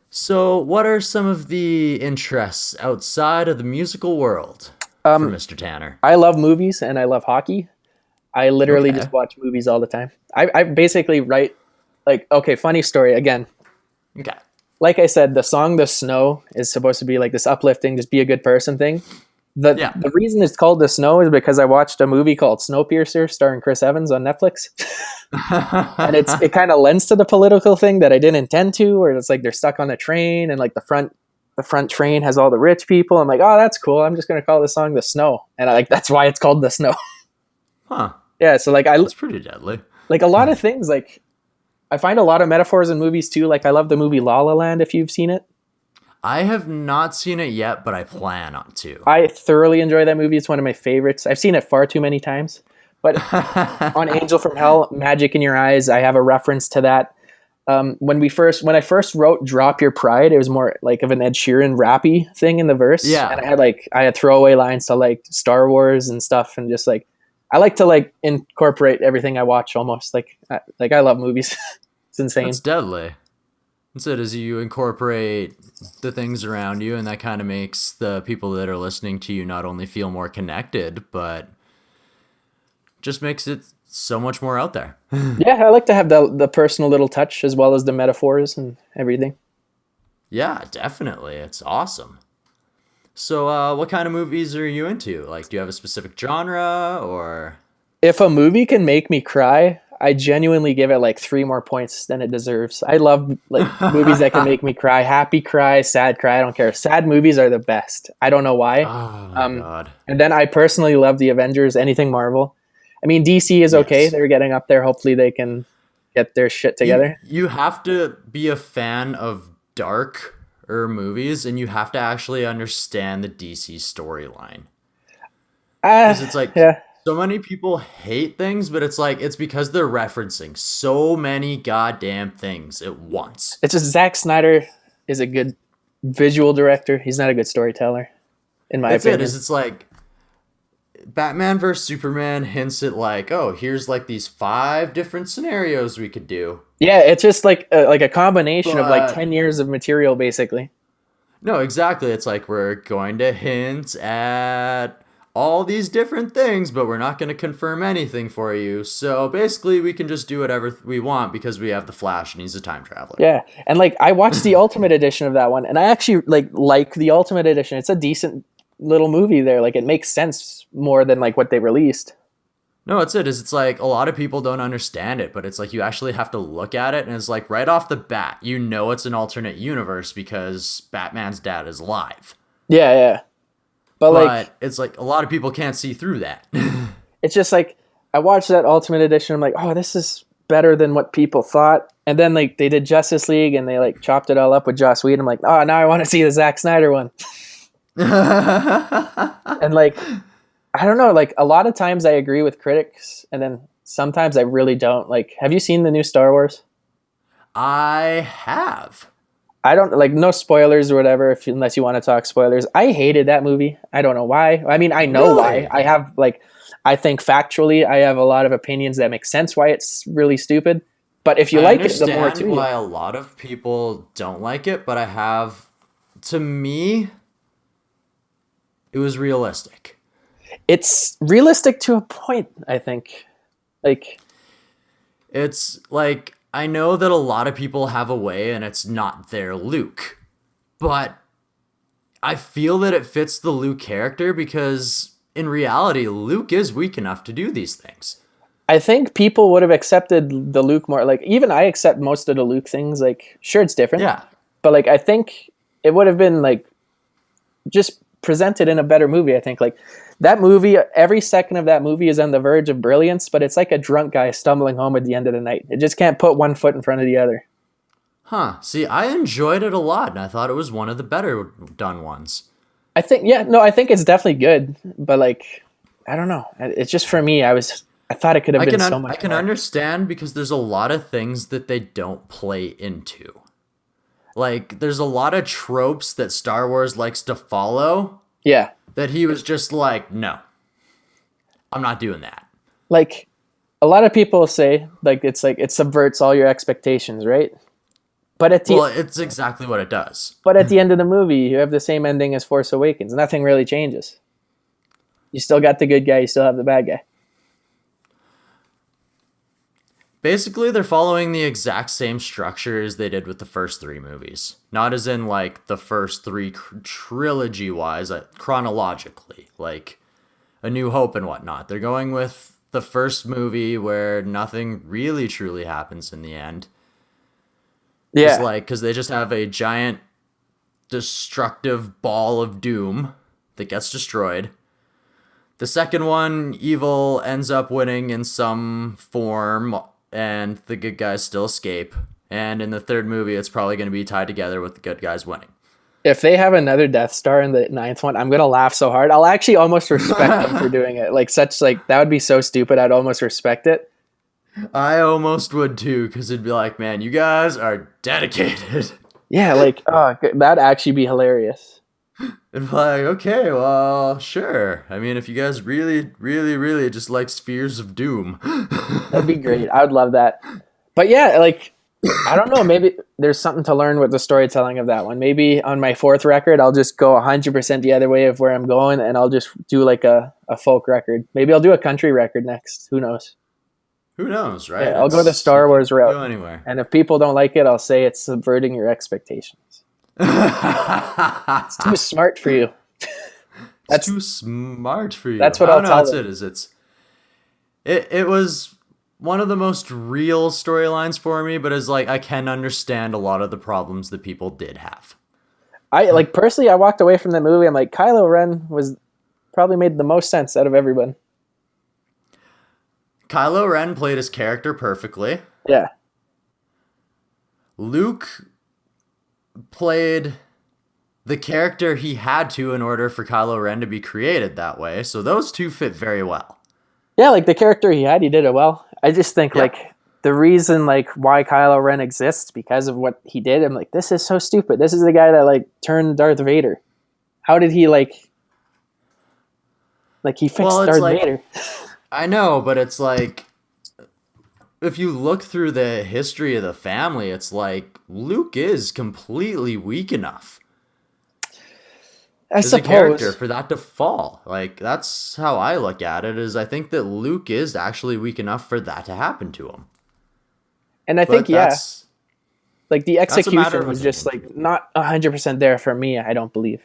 So, what are some of the interests outside of the musical world for Mr. Tanner? I love movies and I love hockey. I literally just watch movies all the time. I basically write, like, okay, funny story again. Okay. Like I said, the song The Snow is supposed to be like this uplifting, just be a good person thing. The reason it's called The Snow is because I watched a movie called Snowpiercer starring Chris Evans on Netflix. And it kind of lends to the political thing that I didn't intend to, where it's like they're stuck on a train and like the front train has all the rich people. I'm like, oh, that's cool. I'm just going to call this song The Snow. And that's why it's called The Snow. Huh. Yeah. So like that's pretty deadly. Like a lot of things, like I find a lot of metaphors in movies too. Like I love the movie La La Land, if you've seen it. I have not seen it yet, but I plan on to. I thoroughly enjoy that movie. It's one of my favorites. I've seen it far too many times. But on Angel from Hell, Magic in Your Eyes, I have a reference to that. When I first wrote Drop Your Pride, it was more like of an Ed Sheeran rappy thing in the verse. Yeah. And I had throwaway lines to like Star Wars and stuff, and just like I like to like incorporate everything I watch almost. Like I love movies. It's insane. That's deadly. That's it, as you incorporate the things around you, and that kind of makes the people that are listening to you not only feel more connected, but just makes it so much more out there. Yeah, I like to have the personal little touch as well as the metaphors and everything. Yeah, definitely. It's awesome. So what kind of movies are you into? Like, do you have a specific genre, or? If a movie can make me cry, I genuinely give it like 3 more points than it deserves. I love like movies that can make me cry, happy cry, sad cry. I don't care. Sad movies are the best. I don't know why. Oh my God. And then I personally love the Avengers, anything Marvel. I mean, DC is okay. They're getting up there. Hopefully they can get their shit together. You have to be a fan of darker movies, and you have to actually understand the DC storyline. Because it's like, so many people hate things, but it's like, it's because they're referencing so many goddamn things at once. It's just Zack Snyder is a good visual director. He's not a good storyteller, in my opinion. It's like Batman vs Superman hints at like, oh, here's like these 5 different scenarios we could do. Yeah, it's just like a combination of like 10 years of material, basically. No, exactly. It's like we're going to hint at all these different things, but we're not going to confirm anything for you. So basically, we can just do whatever we want because we have the Flash and he's a time traveler. Yeah, and like I watched the Ultimate Edition of that one, and I actually like the Ultimate Edition. It's a decent little movie there. Like it makes sense more than like what they released. No, it's like a lot of people don't understand it, but it's like you actually have to look at it, and it's like right off the bat, you know it's an alternate universe because Batman's dad is alive. Yeah. But like, it's like a lot of people can't see through that. It's just like I watched that Ultimate Edition. I'm like, oh, this is better than what people thought. And then like they did Justice League and they like chopped it all up with Joss Whedon. I'm like, oh, now I want to see the Zack Snyder one. And like, I don't know. Like a lot of times I agree with critics, and then sometimes I really don't. Like, have you seen the new Star Wars? I have. I don't like no spoilers or whatever unless you want to talk spoilers. I hated that movie. I don't know why. I mean, I know why. I have I think factually I have a lot of opinions that make sense why it's really stupid. But if you like it, the more to you. Why a lot of people don't like it, but to me, it was realistic. It's realistic to a point, I think. It's like, I know that a lot of people have a way and it's not their Luke, but I feel that it fits the Luke character because in reality, Luke is weak enough to do these things. I think people would have accepted the Luke more. Like, even I accept most of the Luke things. Like, sure, it's different. Yeah. But, like, I think it would have been, like, just presented in a better movie, I think. Like, that movie, every second of that movie is on the verge of brilliance, but it's like a drunk guy stumbling home at the end of the night. It just can't put one foot in front of the other. Huh. See, I enjoyed it a lot, and I thought it was one of the better done ones. I think it's definitely good, but, like, I don't know. It's just for me, I thought it could have been so much more. I can understand because there's a lot of things that they don't play into. Like, there's a lot of tropes that Star Wars likes to follow. Yeah. That he was just like, no, I'm not doing that. Like, a lot of people say, like, it subverts all your expectations, right? But it's exactly what it does. But at the end of the movie, you have the same ending as Force Awakens. Nothing really changes. You still got the good guy, you still have the bad guy. Basically, they're following the exact same structure as they did with the first three movies. Not as in, like, the first three trilogy-wise, chronologically. Like, A New Hope and whatnot. They're going with the first movie where nothing really truly happens in the end. Yeah. Because they just have a giant destructive ball of doom that gets destroyed. The second one, evil ends up winning in some form, and the good guys still escape. And in the third movie, it's probably going to be tied together with the good guys winning. If they have another Death Star in the ninth one, I'm going to laugh so hard. I'll actually almost respect them for doing it. That would be so stupid. I'd almost respect it. I almost would too, because it'd be like, man, you guys are dedicated. Yeah, that'd actually be hilarious. And like, okay, well, sure. I mean, if you guys really, really, really just like Spheres of Doom. That'd be great. I would love that. But yeah, I don't know. Maybe there's something to learn with the storytelling of that one. Maybe on my fourth record, I'll just go 100% the other way of where I'm going, and I'll just do like a folk record. Maybe I'll do a country record next. Who knows? Who knows, right? Yeah, I'll go the Star Wars route. Go anywhere. And if people don't like it, I'll say it's subverting your expectations. It's too smart for you. That's too smart for you. That's what I'll tell them. It was one of the most real storylines for me, but I can understand a lot of the problems that people did have. Personally, I walked away from that movie. I'm like, Kylo Ren was probably made the most sense out of everyone. Kylo Ren played his character perfectly. Yeah. Luke played the character he had to in order for Kylo Ren to be created that way. So those two fit very well. Yeah, the character he had, he did it well. I just think the reason why Kylo Ren exists because of what he did. I'm like, this is so stupid. This is the guy that turned Darth Vader. How did he he fixed Darth Vader? I know, but it's if you look through the history of the family, it's Luke is completely weak enough as a character for that to fall. That's how I look at it, is I think that Luke is actually weak enough for that to happen to him. And I think, the execution was just not 100% there for me, I don't believe.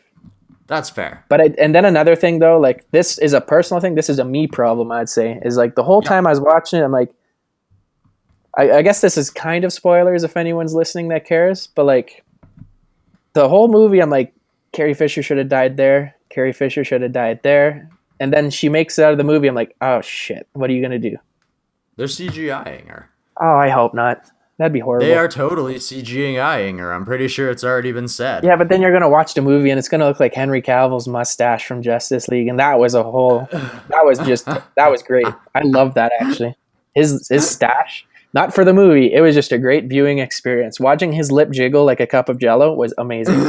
That's fair. But and then another thing though, this is a personal thing, this is a me problem, I'd say, is the whole time I was watching it, I'm like, I guess this is kind of spoilers if anyone's listening that cares, but the whole movie, I'm like, Carrie Fisher should have died there. Carrie Fisher should have died there. And then she makes it out of the movie. I'm like, oh shit, what are you going to do? They're CGI-ing her. Oh, I hope not. That'd be horrible. They are totally CGI-ing her. I'm pretty sure it's already been said. Yeah, but then you're going to watch the movie and it's going to look like Henry Cavill's mustache from Justice League. And that was that was great. I love that actually. His stash. Not for the movie. It was just a great viewing experience. Watching his lip jiggle like a cup of jello was amazing.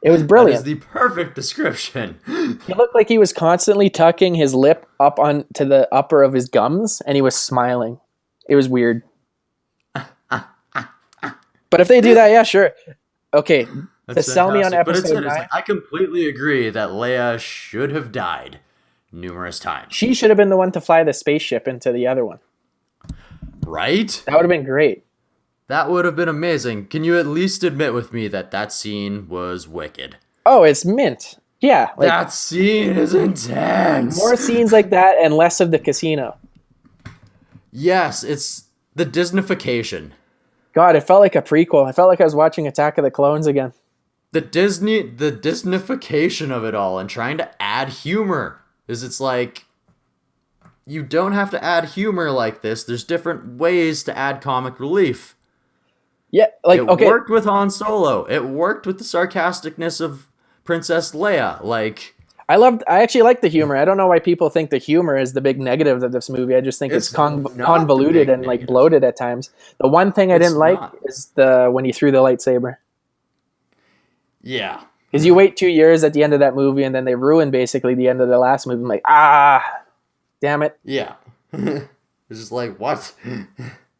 It was brilliant. That is the perfect description. He looked like he was constantly tucking his lip up onto the upper of his gums, and he was smiling. It was weird. But if they do that, yeah, sure. Okay, That's to sell me on fantastic. But episode it's 9. like, I completely agree that Leia should have died numerous times. She should have been the one to fly the spaceship into the other one. Right? That would have been great. That would have been amazing. Can you at least admit with me that that scene was wicked? Oh, it's mint. Yeah. Like, That scene is intense. more scenes like that and less of the casino. Yes, it's the Disneyfication. God, it felt like a prequel. I felt like I was watching Attack of the Clones again. The Disneyfication of it all and trying to add humor. It's like, you don't have to add humor like this. There's different ways to add comic relief. Yeah, like, It okay. worked with Han Solo. It worked with the sarcasticness of Princess Leia. Like, I actually like the humor. I don't know why people think the humor is the big negative of this movie. I just think it's not the convoluted big and like negative. bloated at times. The one thing I It's didn't like not. is when he threw the lightsaber. yeah. Because you wait 2 years at the end of that movie and then they ruin basically the end of the last movie. I'm like, damn it. Yeah. It's just like, what?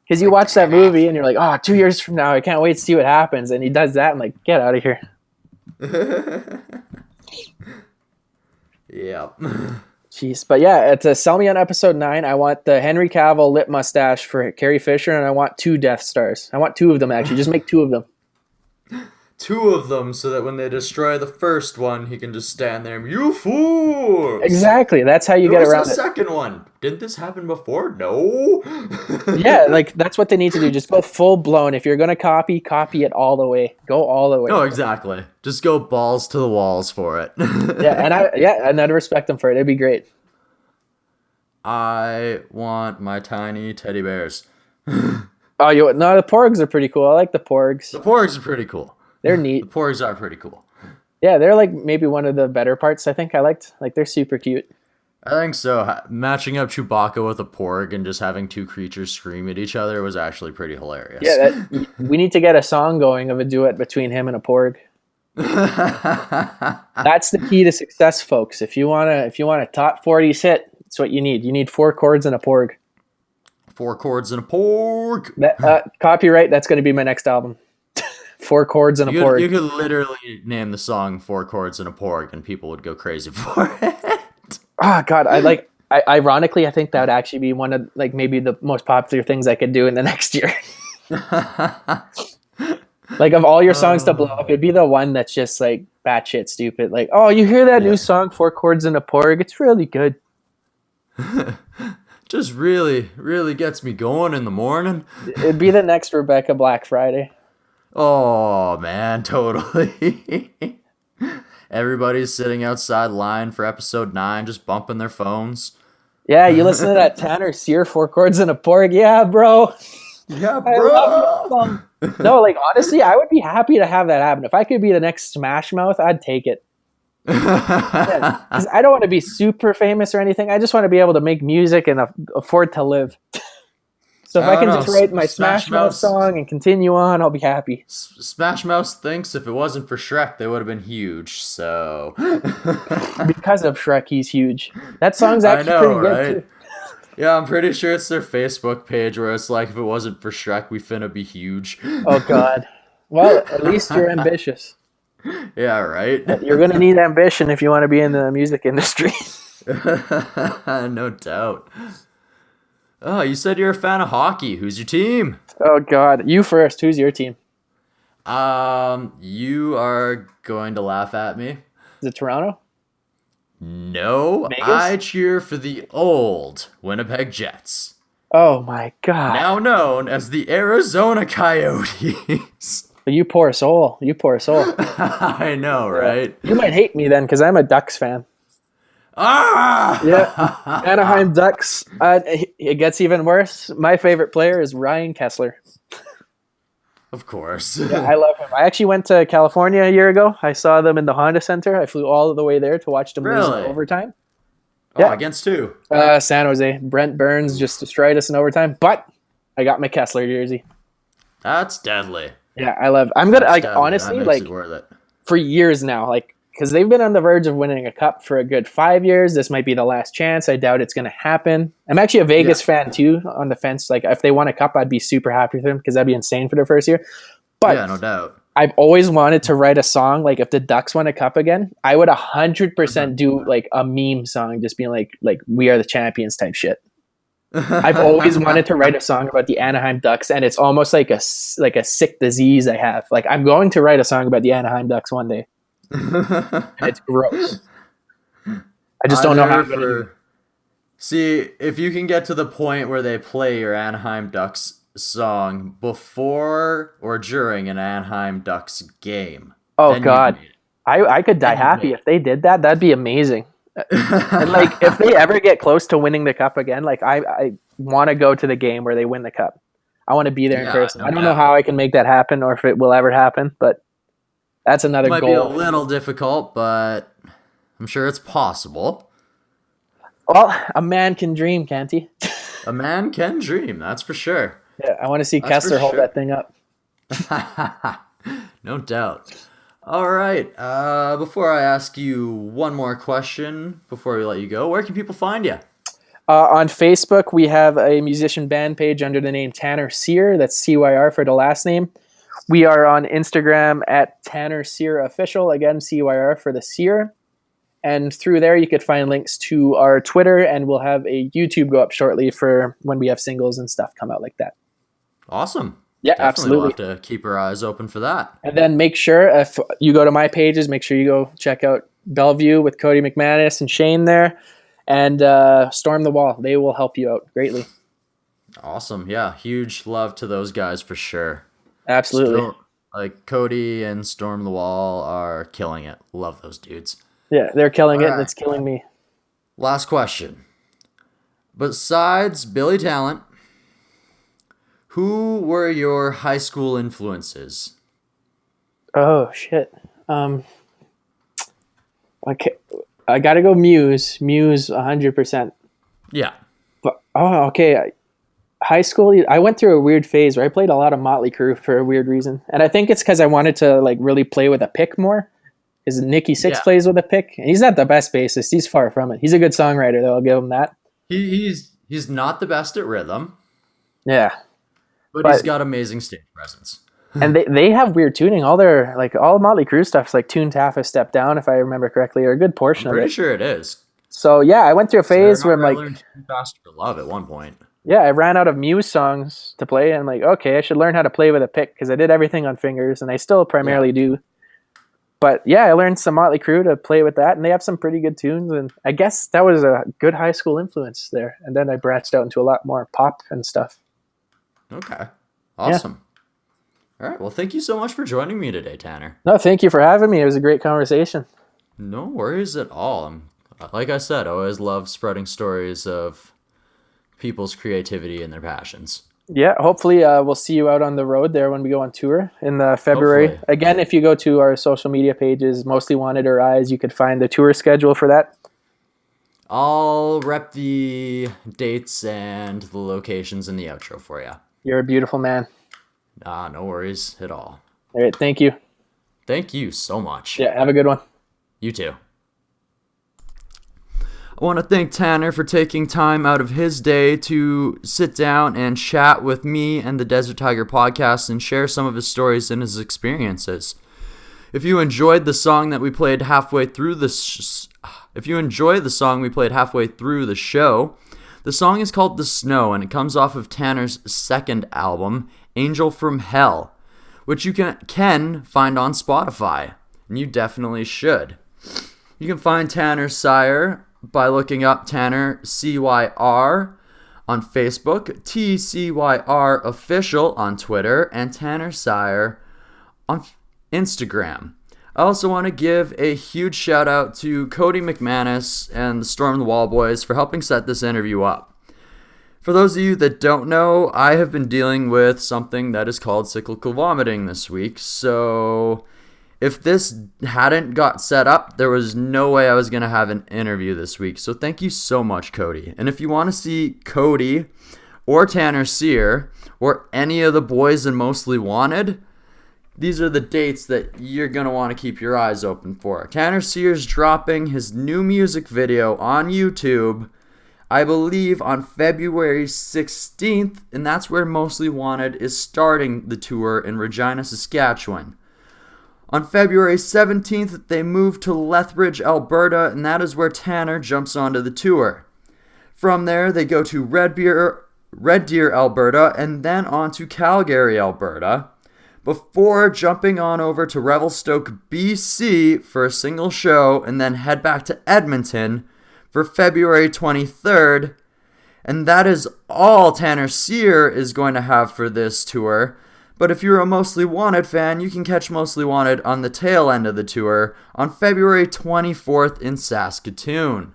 Because you watch that movie and you're like, 2 years from now, I can't wait to see what happens. And he does that. I'm like, get out of here. Yeah. Jeez. But yeah, to sell me on episode 9, I want the Henry Cavill lip mustache for Carrie Fisher, and I want 2 Death Stars. I want 2 of them, actually. Just make 2 of them. 2 of them so that when they destroy the first one, he can just stand there and be, you fools! Exactly. That's how you There get was around a it. second one. Didn't this happen before? No. Yeah, like that's what they need to do. Just go full blown. If you're gonna copy it all the way. Go all the way. No, exactly. Just go balls to the walls for it. And I'd respect them for it. It'd be great. I want my tiny teddy bears. Oh, the porgs are pretty cool. I like the porgs. The porgs are pretty cool. They're The neat. porgs are pretty cool. Yeah, they're like maybe one of the better parts. I think I liked. Like they're super cute. I think so. Matching up Chewbacca with a porg and just having 2 creatures scream at each other was actually pretty hilarious. Yeah, we need to get a song going of a duet between him and a porg. That's the key to success, folks. If you want a top 40s hit, that's what you need. You need 4 chords and a porg. 4 chords and a porg. That copyright. That's going to be my next album. 4 chords and a porg. You could literally name the song 4 chords and a porg and people would go crazy for it. Oh God, ironically, I think that would actually be one of like maybe the most popular things I could do in the next year. Like of all your songs to blow up, it'd be the one that's just like batshit stupid. Like, oh, you hear that new song, 4 chords and a porg? It's really good. Just really, really gets me going in the morning. It'd be the next Rebecca Black Friday. Oh man, totally. Everybody's sitting outside line for episode 9, just bumping their phones. Yeah, you listen to that Tanner Sear 4 chords and a porg. Yeah, bro. Yeah, I love that song. No, like honestly, I would be happy to have that happen. If I could be the next Smash Mouth, I'd take it. Because I don't want to be super famous or anything. I just want to be able to make music and afford to live. So if I can just write my Smash Mouth song and continue on, I'll be happy. Smash Mouth thinks if it wasn't for Shrek, they would have been huge. So Because of Shrek, he's huge. That song's actually pretty good too. Yeah, I'm pretty sure it's their Facebook page where it's like, if it wasn't for Shrek, we finna be huge. Oh God. Well, at least you're ambitious. Yeah, right? You're gonna need ambition if you want to be in the music industry. No doubt. Oh, you said you're a fan of hockey. Who's your team? Oh God. You first. Who's your team? You are going to laugh at me. Is it Toronto? No, Vegas? I cheer for the old Winnipeg Jets, Oh my God. now known as the Arizona Coyotes. You poor soul. You poor soul. I know, right? You might hate me then because I'm a Ducks fan. Ah! Yeah. Anaheim Ducks. It gets even worse. My favorite player is Ryan Kessler. Of course. Yeah, I love him. I actually went to California a year ago. I saw them in the Honda Center. I flew all the way there to watch them lose in Really? overtime. Oh, Yeah. against who? San Jose. Brent Burns just destroyed us in overtime. But I got my Kessler jersey. That's deadly. Yeah, I love. I'm gonna That's like deadly. honestly That makes like it worth it. for years now, like because they've been on the verge of winning a cup for a good 5 years. This might be the last chance. I doubt it's gonna happen. I'm actually a Vegas fan too, on the fence. Like if they won a cup, I'd be super happy with them because that'd be insane for their first year. But Yeah, no doubt. I've always wanted to write a song. Like if the Ducks won a cup again, I would 100% do like a meme song, just being like "We are the champions" type shit. I've always wanted to write a song about the Anaheim Ducks, and it's almost like a sick disease I have. Like I'm going to write a song about the Anaheim Ducks one day. And it's gross. I just don't know how I'm going to do it. See, if you can get to the point where they play your Anaheim Ducks song before or during an Anaheim Ducks game. Oh then God, you've made it. I could die happy if they did that. That'd be amazing. And like if they ever get close to winning the cup again, like I want to go to the game where they win the cup. I want to be there in person. No I don't know doubt. how I can make that happen or if it will ever happen, but that's another Might goal. be a little difficult, but I'm sure it's possible. Well, a man can dream, can't he? A man can dream, that's for sure. Yeah, I want to see That's Kessler for hold sure. that thing up. No doubt. All right. Before I ask you one more question, before we let you go, where can people find you? On Facebook, we have a musician band page under the name Tanner Sear. That's CYR for the last name. We are on Instagram at Tanner Sear Official. Again, CYR for the Sear. And through there, you could find links to our Twitter, and we'll have a YouTube go up shortly for when we have singles and stuff come out like that. Awesome. Yeah, Definitely absolutely. We'll have to keep our eyes open for that. And then make sure, if you go to my pages, make sure you go check out Bellevue with Cody McManus and Shane there, and Storm the Wall. They will help you out greatly. Awesome. Yeah. Huge love to those guys for sure. Absolutely. Like Cody and Storm the Wall are killing it. Love those dudes. Yeah, they're killing it, and Alright. it's killing me. Last question. Besides Billy Talent, who were your high school influences? Oh shit. Okay, I gotta go Muse. Muse, 100%. Yeah. But okay. High school, I went through a weird phase where I played a lot of Motley Crue for a weird reason, and I think it's because I wanted to like really play with a pick more. Because Nicky Six plays with a pick, and he's not the best bassist. He's far from it. He's a good songwriter, though. I'll give him that. He's not the best at rhythm, Yeah. but he's got amazing stage presence. And they have weird tuning. All Motley Crue stuff's like tuned half a step down, if I remember correctly, or a good portion I'm of pretty it. sure it is. So yeah, I went through a phase where I'm like, learned Too Fast for Love at one point. yeah, I ran out of Muse songs to play, and I'm like, okay, I should learn how to play with a pick because I did everything on fingers, and I still primarily do. But yeah, I learned some Motley Crue to play with that, and they have some pretty good tunes, and I guess that was a good high school influence there. And then I branched out into a lot more pop and stuff. Okay. Awesome. All right. Well, thank you so much for joining me today, Tanner. No, thank you for having me. It was a great conversation. No worries at all. Like I said, I always love spreading stories of people's creativity and their passions. Yeah, hopefully we'll see you out on the road there when we go on tour in February. Hopefully. Again, if you go to our social media pages, Mostly Wanted or Eyes, you could find the tour schedule for that. I'll rep the dates and the locations in the outro for you. You're a beautiful man. No worries at all. All right, thank you. Thank you so much. Yeah, have a good one. You too. I want to thank Tanner for taking time out of his day to sit down and chat with me and the Desert Tiger podcast and share some of his stories and his experiences. If you enjoyed the song that we played halfway through the show, the song is called The Snow, and it comes off of Tanner's second album, Angel from Hell, which you can find on Spotify, and you definitely should. You can find Tanner Sire by looking up Tanner CYR on Facebook, TCYR Official on Twitter, and Tanner Sire on Instagram. I also want to give a huge shout out to Cody McManus and the Storm the Wall boys for helping set this interview up. For those of you that don't know, I have been dealing with something that is called cyclical vomiting this week, so if this hadn't got set up, there was no way I was going to have an interview this week. So thank you so much, Cody. And if you want to see Cody or Tanner Sear, or any of the boys in Mostly Wanted, these are the dates that you're going to want to keep your eyes open for. Tanner Sear's dropping his new music video on YouTube, I believe on February 16th, and that's where Mostly Wanted is starting the tour in Regina, Saskatchewan. On February 17th, they move to Lethbridge, Alberta, and that is where Tanner jumps onto the tour. From there, they go to Red Deer, Alberta, and then on to Calgary, Alberta, before jumping on over to Revelstoke, BC for a single show, and then head back to Edmonton for February 23rd. And that is all Tanner Sear is going to have for this tour. But if you're a Mostly Wanted fan, you can catch Mostly Wanted on the tail end of the tour on February 24th in Saskatoon.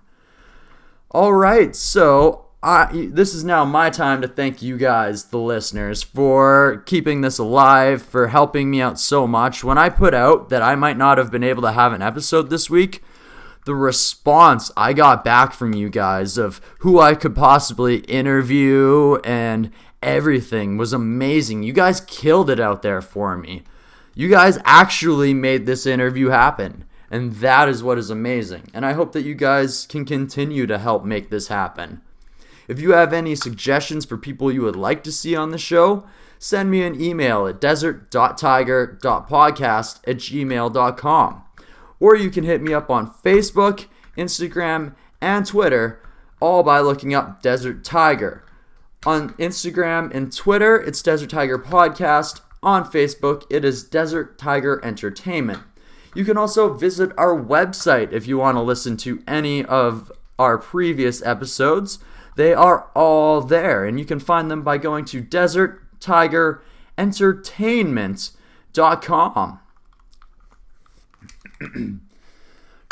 Alright, so this is now my time to thank you guys, the listeners, for keeping this alive, for helping me out so much. When I put out that I might not have been able to have an episode this week, the response I got back from you guys of who I could possibly interview and everything was amazing. You guys killed it out there for me. You guys actually made this interview happen, and that is what is amazing. And I hope that you guys can continue to help make this happen. If you have any suggestions for people you would like to see on the show, send me an email at desert.tiger.podcast@gmail.com. Or you can hit me up on Facebook, Instagram, and Twitter, all by looking up Desert Tiger. On Instagram and Twitter, it's Desert Tiger Podcast. On Facebook, it is Desert Tiger Entertainment. You can also visit our website if you want to listen to any of our previous episodes. They are all there, and you can find them by going to deserttigerentertainment.com.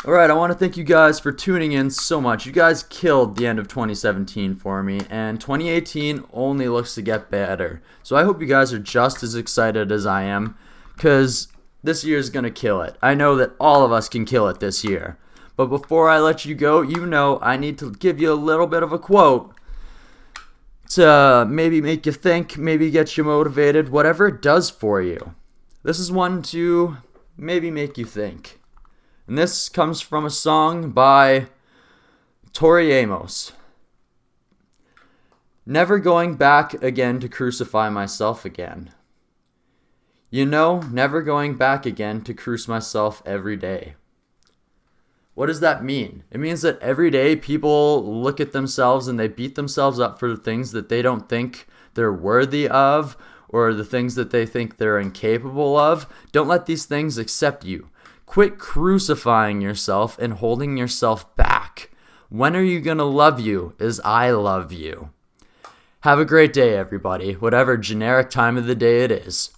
Alright, I want to thank you guys for tuning in so much. You guys killed the end of 2017 for me, and 2018 only looks to get better. So I hope you guys are just as excited as I am, because this year is going to kill it. I know that all of us can kill it this year. But before I let you go, you know I need to give you a little bit of a quote to maybe make you think, maybe get you motivated, whatever it does for you. This is one to maybe make you think. And this comes from a song by Tori Amos. Never going back again to crucify myself again. You know, never going back again to cruise myself every day. What does that mean? It means that every day people look at themselves and they beat themselves up for the things that they don't think they're worthy of, or the things that they think they're incapable of. Don't let these things accept you. Quit crucifying yourself and holding yourself back. When are you going to love you as I love you? Have a great day, everybody, whatever generic time of the day it is.